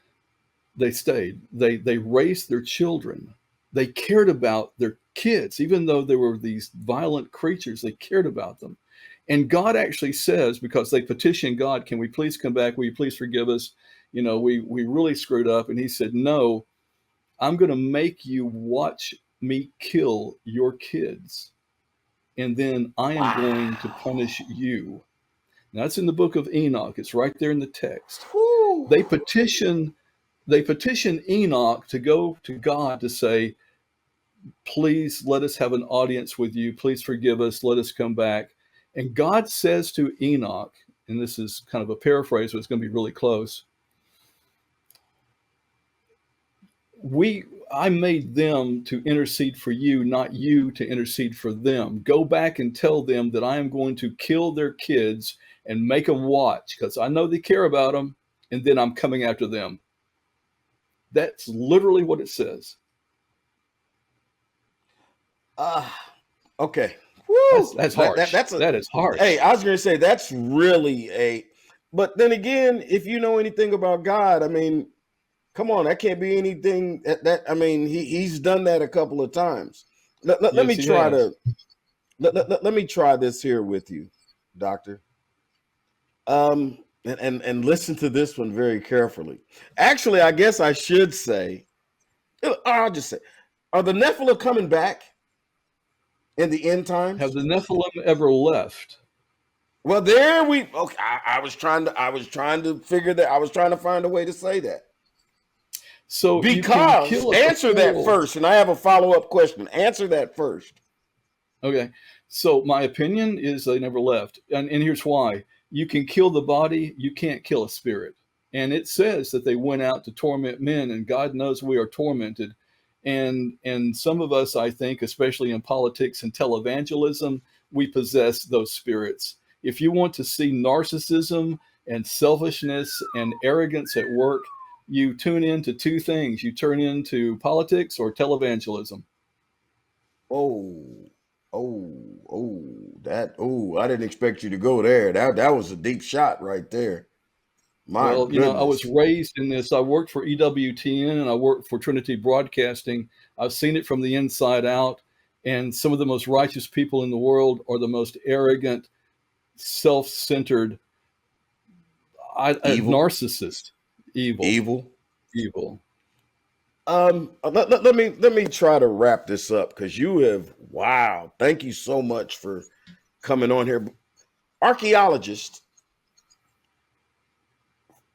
S8: They raised their children. They cared about their kids, even though they were these violent creatures. They cared about them. And God actually says, because they petitioned God, can we please come back? Will you please forgive us? We really screwed up. And he said, no, I'm going to make you watch me kill your kids. And then I am going to punish you. Now, that's in the book of Enoch. It's right there in the text. Woo. They petition Enoch to go to God to say, please let us have an audience with you. Please forgive us. Let us come back. And God says to Enoch, and this is kind of a paraphrase, but it's going to be really close. I made them to intercede for you, not you to intercede for them. Go back and tell them that I am going to kill their kids and make them watch, because I know they care about them, and then I'm coming after them. That's literally what it says.
S1: Okay.
S8: Woo! That's harsh. That is harsh.
S1: Hey, I was going to say that's really but then again, if you know anything about God, I mean, come on, that can't be anything he's done that a couple of times. Let me try this here with you, Doctor. And listen to this one very carefully. Actually, I guess I should say, I'll just say, are the Nephilim coming back in the end times?
S8: Have the Nephilim ever left?
S1: Well, I was trying to figure that. I was trying to find a way to say that.
S8: So
S1: because answer that first, and I have a follow-up question. Answer that first.
S8: Okay. So my opinion is they never left. And here's why. You can kill the body, you can't kill a spirit. And it says that they went out to torment men, and God knows we are tormented. And some of us, I think, especially in politics and televangelism, we possess those spirits. If you want to see narcissism and selfishness and arrogance at work, you tune into two things. You turn into politics or televangelism.
S1: Oh, I didn't expect you to go there. That was a deep shot right there. My
S8: Well, I was
S1: goodness.
S8: raised in this. I worked for EWTN and I worked for Trinity Broadcasting. I've seen it from the inside out. And some of the most righteous people in the world are the most arrogant, self-centered,
S1: Evil.
S8: narcissist, evil.
S1: Let me try to wrap this up because wow, thank you so much for coming on here. Archaeologists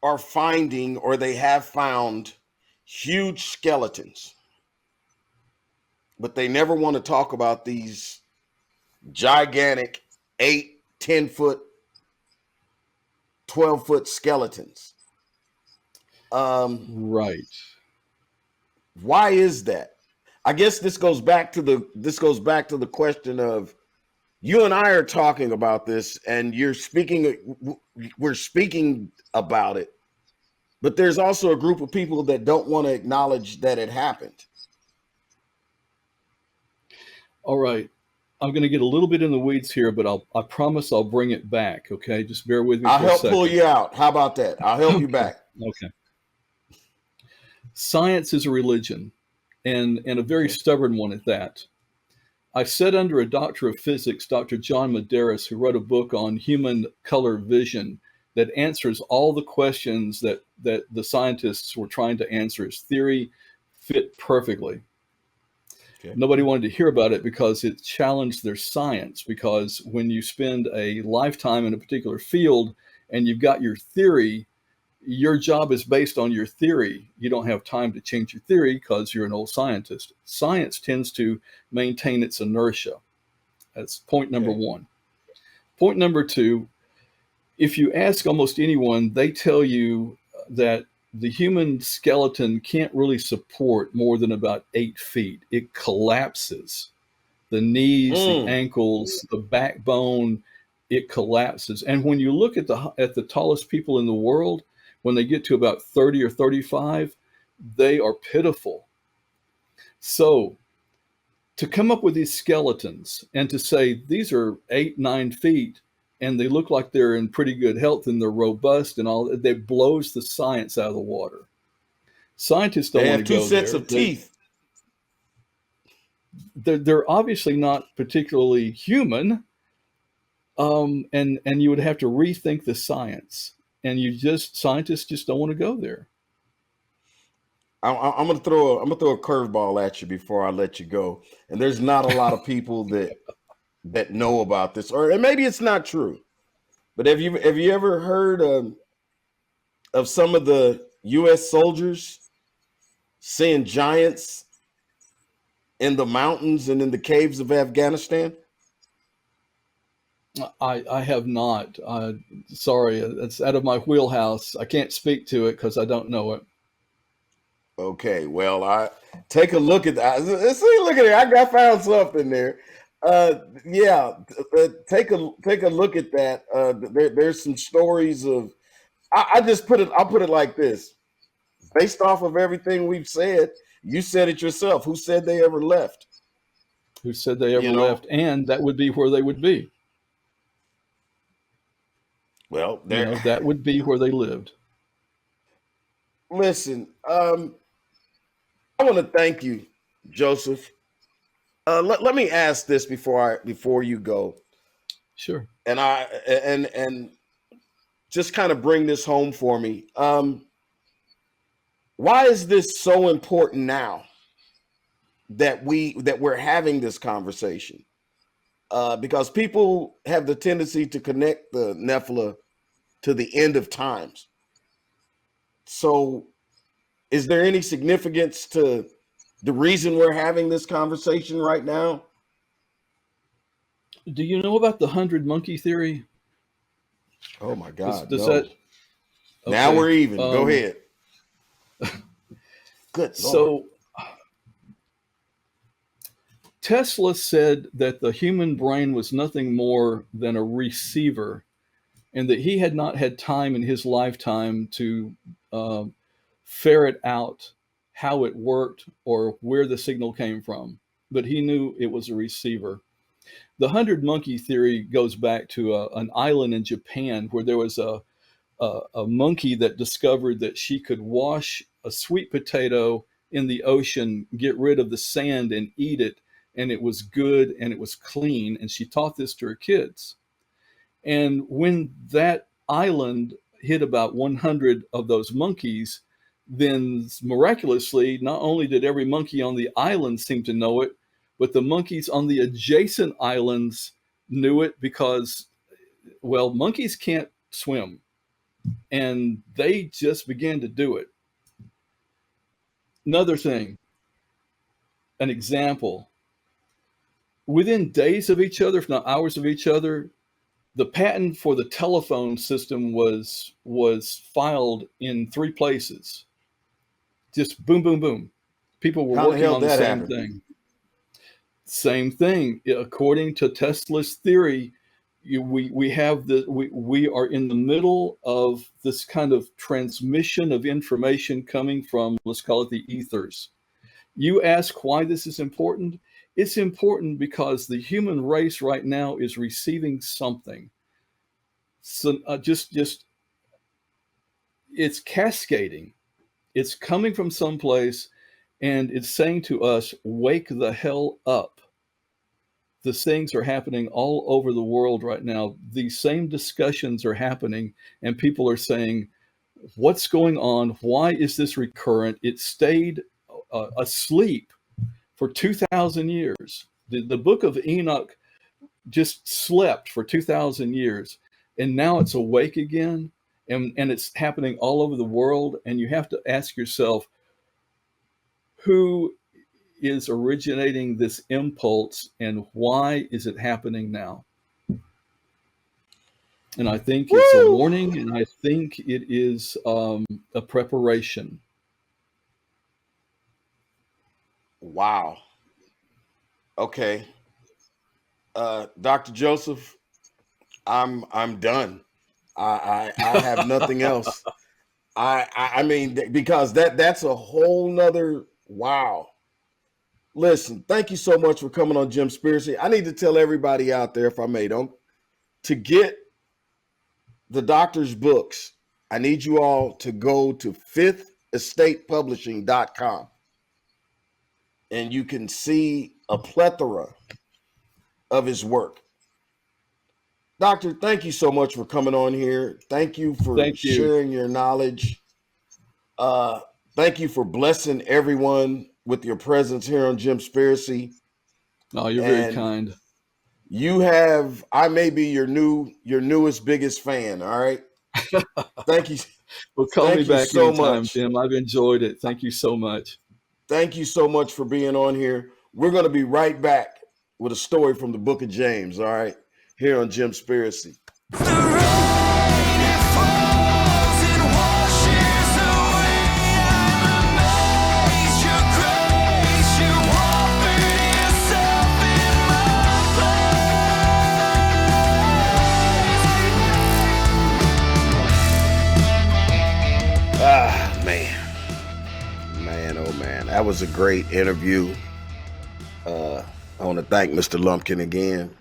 S1: are finding, or they have found, huge skeletons, but they never want to talk about these gigantic 8, 10-foot, 12-foot skeletons.
S8: Right.
S1: Why is that? I guess this goes back to the question of, you and I are talking about this and we're speaking about it, but there's also a group of people that don't want to acknowledge that it happened.
S8: All right. I'm going to get a little bit in the weeds here, but I promise I'll bring it back. Okay. Just bear with me.
S1: I'll help pull you out. How about that? I'll help you back.
S8: Okay. Science is a religion, and a very stubborn one at that. I sat under a doctor of physics, Dr. John Medeiros, who wrote a book on human color vision that answers all the questions that the scientists were trying to answer. His theory fit perfectly. Okay. Nobody wanted to hear about it because it challenged their science, because when you spend a lifetime in a particular field and you've got your theory, your job is based on your theory. You don't have time to change your theory because you're an old scientist. Science tends to maintain its inertia. That's point number one. Point number two, if you ask almost anyone, they tell you that the human skeleton can't really support more than about 8 feet. It collapses. The knees, the ankles, the backbone, it collapses. And when you look at the tallest people in the world, when they get to about 30 or 35, they are pitiful. So to come up with these skeletons and to say these are 8, 9 feet and they look like they're in pretty good health and they're robust and all, that blows the science out of the water. Scientists don't want to go there. They have 2 sets of teeth. They're obviously not particularly human, and you would have to rethink the science. And scientists just don't want to go there.
S1: I'm gonna throw a curveball at you before I let you go. And there's not a lot of people that know about this, and maybe it's not true. But have you ever heard of some of the U.S. soldiers seeing giants in the mountains and in the caves of Afghanistan?
S8: I have not. Sorry, it's out of my wheelhouse. I can't speak to it because I don't know it.
S1: Okay, well, I take a look at that. See, look at it. I found something there. Take a look at that. There's some stories of. I'll put it like this. Based off of everything we've said, you said it yourself. Who said they ever left?
S8: Who said they ever left? And that would be where they would be.
S1: Well,
S8: that would be where they lived.
S1: Listen, I want to thank you, Joseph. Let me ask this before you go.
S8: Sure.
S1: And just kind of bring this home for me. Why is this so important now that we're having this conversation? Because people have the tendency to connect the Nephilim to the end of times. So is there any significance to the reason we're having this conversation right now?
S8: Do you know about the 100 monkey theory?
S1: Oh my God.
S8: Does
S1: no.
S8: that... Okay.
S1: Now we're even. Go ahead. Good Lord.
S8: So Tesla said that the human brain was nothing more than a receiver, and that he had not had time in his lifetime to ferret out how it worked or where the signal came from. but he knew it was a receiver. The 100 monkey theory goes back to an island in Japan where there was a monkey that discovered that she could wash a sweet potato in the ocean, get rid of the sand and eat it, and it was good and it was clean. And she taught this to her kids. And when that island hit about 100 of those monkeys, then miraculously, not only did every monkey on the island seem to know it, but the monkeys on the adjacent islands knew it because, well, monkeys can't swim. And they just began to do it. Another thing, an example, within days of each other, if not hours of each other, the patent for the telephone system was filed in 3 places. Just boom, boom, boom. People were working on the same thing. Same thing. According to Tesla's theory, we are in the middle of this kind of transmission of information coming from, let's call it the ethers. You ask why this is important? It's important because the human race right now is receiving something. So just it's cascading. It's coming from someplace, and it's saying to us, wake the hell up. The things are happening all over the world right now. These same discussions are happening, and people are saying, what's going on? Why is this recurrent? It stayed asleep for 2,000 years. The book of Enoch just slept for 2,000 years, and now it's awake again, and it's happening all over the world. And you have to ask yourself, who is originating this impulse, and why is it happening now? And I think it's a warning, and I think it is a preparation.
S1: Wow. Okay. Dr. Joseph, I'm done. I have nothing else. I mean, because that's a whole nother wow. Listen, thank you so much for coming on Jimspiracy. I need to tell everybody out there, if I may, to get the doctor's books, I need you all to go to fifthestatepublishing.com, and you can see a plethora of his work. Doctor, thank you so much for coming on here. Thank you for sharing your knowledge. Thank you for blessing everyone with your presence here on Jimspiracy.
S8: Oh, you're very kind.
S1: I may be your newest biggest fan. All right. Thank you.
S8: Well, call me back anytime, Tim. I've enjoyed it. Thank you so much.
S1: Thank you so much for being on here. We're going to be right back with a story from the book of James. All right. Here on Jimspiracy. That was a great interview. I want to thank Mr. Lumpkin again.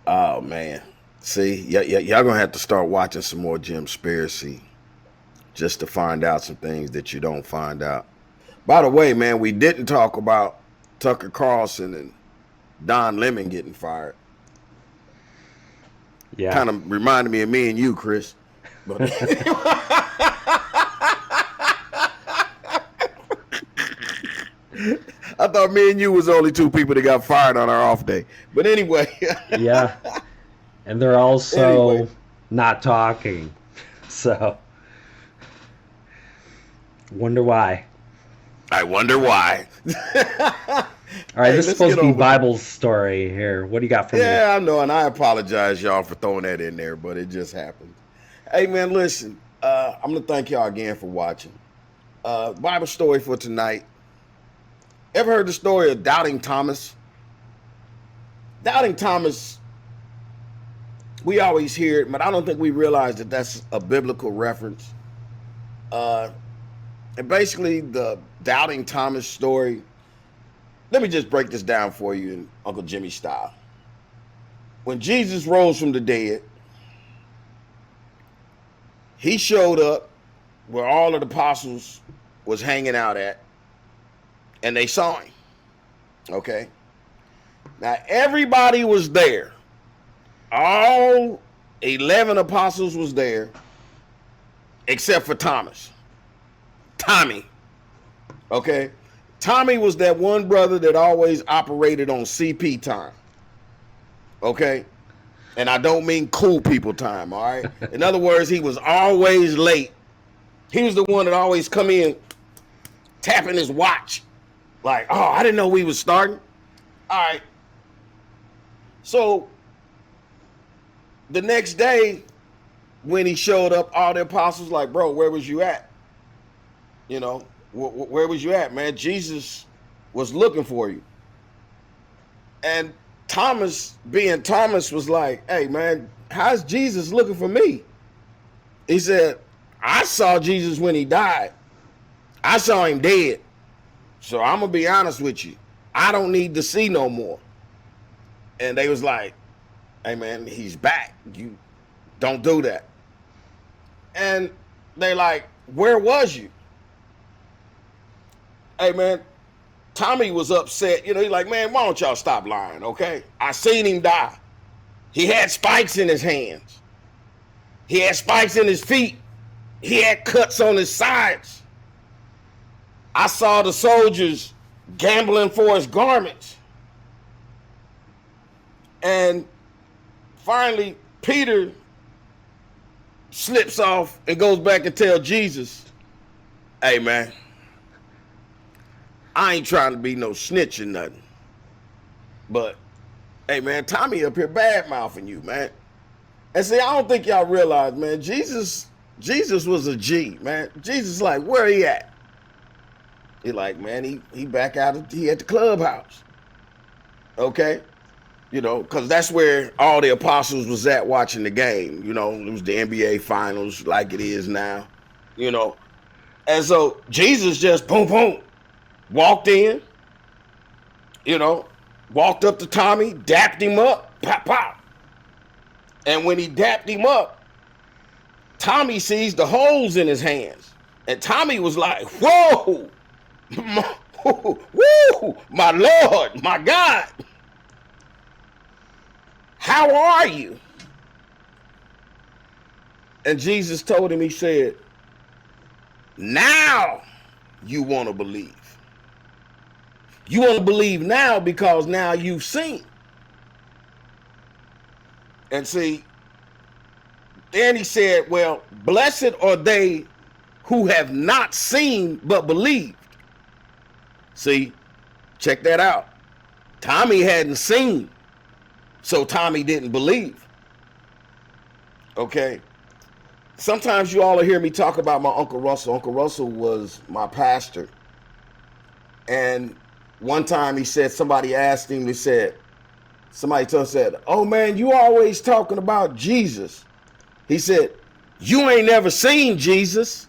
S1: Oh, man. See, y'all going to have to start watching some more Jimspiracy just to find out some things that you don't find out. By the way, man, we didn't talk about Tucker Carlson and Don Lemon getting fired.
S2: Yeah.
S1: Kind of reminded me of me and you, Chris. But I thought me and you was the only 2 people that got fired on our off day. But anyway.
S2: Yeah. And they're also not talking. So, wonder why.
S1: I wonder why.
S2: All right, this is supposed to be Bible story here. What do you got for me?
S1: Yeah, I know, and I apologize, y'all, for throwing that in there, but it just happened. Hey, man, listen, I'm going to thank y'all again for watching. Bible story for tonight. Ever heard the story of Doubting Thomas? Doubting Thomas, we always hear it, but I don't think we realize that that's a biblical reference. And basically, the Doubting Thomas story let me just break this down for you in Uncle Jimmy style. When Jesus rose from the dead, he showed up where all of the apostles was hanging out at, and they saw him. Okay? Now, everybody was there. All 11 apostles was there, except for Thomas. Tommy. Okay? Tommy was that one brother that always operated on CP time. Okay? And I don't mean cool people time, all right? In other words, he was always late. He was the one that always come in tapping his watch. Like, oh, I didn't know we was starting. All right. So the next day when he showed up, all the apostles like, bro, where was you at? You know, where was you at, man? Jesus was looking for you. And Thomas, being Thomas, was like, hey, man, how's Jesus looking for me? He said, I saw Jesus when he died. I saw him dead. So I'm going to be honest with you. I don't need to see no more. And they was like, hey, man, he's back. You don't do that. And they like, where was you? Hey, man, Tommy was upset. You know, he's like, man, why don't y'all stop lying, okay? I seen him die. He had spikes in his hands. He had spikes in his feet. He had cuts on his sides. I saw the soldiers gambling for his garments. And finally, Peter slips off and goes back and tells Jesus, hey, man, I ain't trying to be no snitch or nothing. But, hey, man, Tommy up here bad-mouthing you, man. And see, I don't think y'all realize, man, Jesus was a G, man. Jesus like, where he at? He like, man, he back out, he at the clubhouse. Okay? You know, because that's where all the apostles was at watching the game. You know, it was the NBA finals like it is now. You know. And so Jesus just boom, boom, walked in, you know, walked up to Tommy, dapped him up, pop, pop. And when he dapped him up, Tommy sees the holes in his hands. And Tommy was like, whoa, woo, my Lord, my God. How are you? And Jesus told him, he said, now you want to believe. You want to believe now because now you've seen. And see, then he said, well, blessed are they who have not seen but believed. See, check that out. Tommy hadn't seen, so Tommy didn't believe. Okay. Sometimes you all will hear me talk about my Uncle Russell. Uncle Russell was my pastor. And one time he said, somebody asked him, somebody said, oh man, you always talking about Jesus. He said, you ain't never seen Jesus.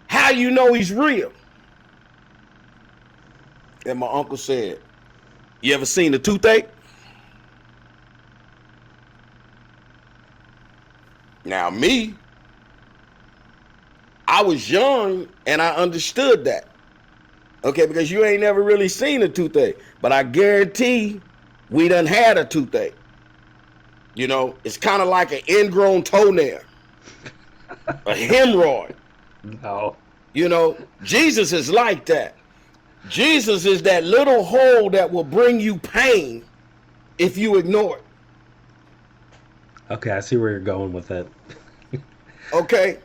S1: How you know he's real? And my uncle said, you ever seen a toothache? Now me, I was young and I understood that. Okay, because you ain't never really seen a toothache. But I guarantee we done had a toothache. You know, it's kind of like an ingrown toenail. A hemorrhoid.
S2: No.
S1: You know, Jesus is like that. Jesus is that little hole that will bring you pain if you ignore it.
S2: Okay, I see where you're going with it.
S1: Okay,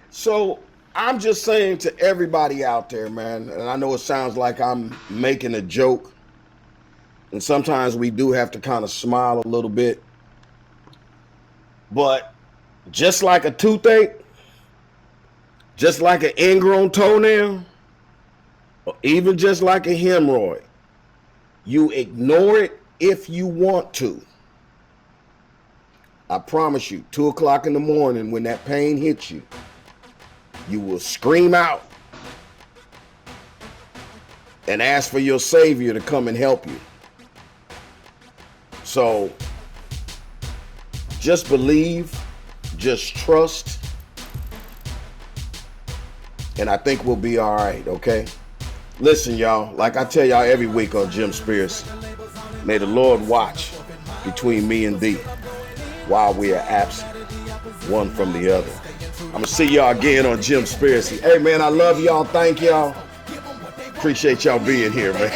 S1: so I'm just saying to everybody out there, man, and I know it sounds like I'm making a joke, and sometimes we do have to kind of smile a little bit, but just like a toothache, just like an ingrown toenail, or even just like a hemorrhoid, you ignore it if you want to. I promise you, 2 o'clock in the morning when that pain hits you, you will scream out and ask for your Savior to come and help you. So just believe, just trust, and I think we'll be all right, okay? Listen, y'all, like I tell y'all every week on Jim Spears, may the Lord watch between me and thee while we are absent, one from the other. I'm gonna see y'all again on Jim Spears. Hey, man, I love y'all. Thank y'all. Appreciate y'all being here, man.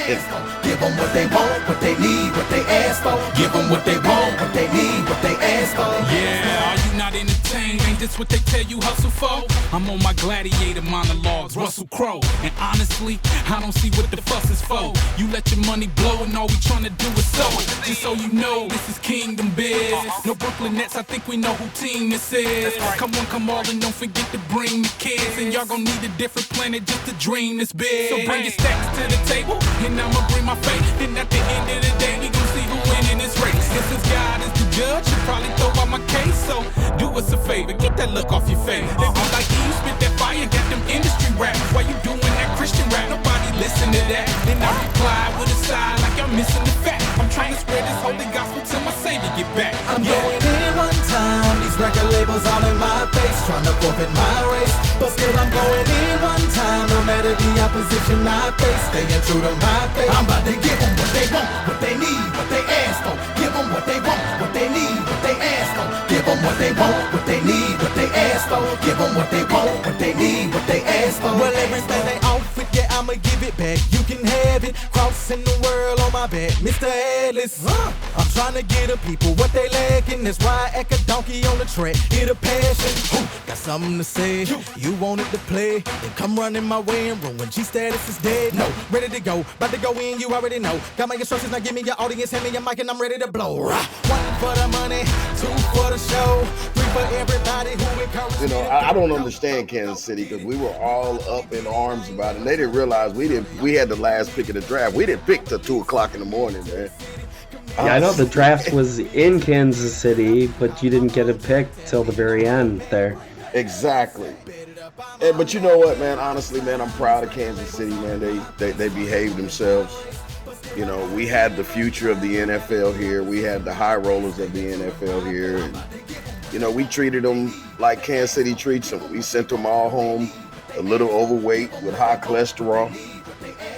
S3: Give them what they want, what they need, what they ask for. Give them what they want, what they need, what they ask for.
S9: Yeah, are you not entertained? Ain't this what they tell you hustle for? I'm on my gladiator monologues, Russell Crowe. And honestly, I don't see what the fuss is for. You let your money blow and all we tryna do is sow it. Just so you know, this is Kingdom Biz. No Brooklyn Nets, I think we know who team this is. Come on, come all, and don't forget to bring the kids. And y'all gon' need a different planet just to dream this big. So bring your stacks to the table, and I'ma bring my faith. Then at the end of the day, we gon' see who win in this race. And since God is the judge, you probably throw out my case. So do us a favor, get that look off your face. They be like, you spit that fire, got them industry rap. Why you doing that Christian rap? Nobody listen to that. Then I reply with a sigh like I'm missing the fact. I'm trying to spread this holy gospel till my Savior get back.
S3: I'm going in one time, these record labels all in my face, trying to forfeit my race. But still I'm going in one time, no matter the opposition I face, staying true to my faith. I'm about to give them what they want, what they need, what they ask for. Give them what they want, what they need, what they ask for. Give them what they want, what they need, what they ask for. Give them what they want, what they need, what they ask for. Well, everything they offer, yeah, I'ma give it back. You can have it, crossing the world on my back, Mr. Atlas. I'm trying to get the people what they lacking. That's why I act a donkey on the track. Hit a passion, got something to say. You wanted to play, then come running my way and ruin G status is dead. No, ready to go, about to go in, you already know. Got my instructions, now give me your audience, hand me your mic and I'm ready to blow. One for the money, two for the show, three for everybody who encourages.
S1: You know, I don't understand Kansas City because we were all up in arms about it. And they didn't realize we had the last pick of the draft. We didn't pick till 2 o'clock in the morning, man.
S2: Yeah, I know the draft was in Kansas City, but you didn't get a pick till the very end there.
S1: Exactly. But you know what, man? Honestly, man, I'm proud of Kansas City, man. They behaved themselves. You know, we had the future of the NFL here. We had the high rollers of the NFL here. And, you know, we treated them like Kansas City treats them. We sent them all home a little overweight with high cholesterol.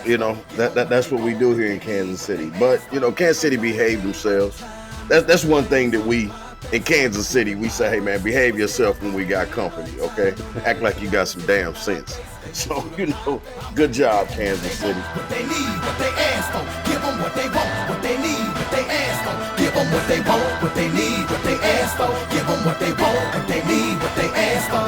S1: You know, that's what we do here in Kansas City. But, you know, Kansas City behaved themselves. That's one thing that we, in Kansas City, we say, hey, man, behave yourself when we got company, okay? Act like you got some damn sense. So, you know, good job, Kansas City.
S3: What they need, what they ask for. Give them what they want, what they need, what they ask for. Give them what they want, what they need, what they ask for. Give them what they want, what they need, what they ask for.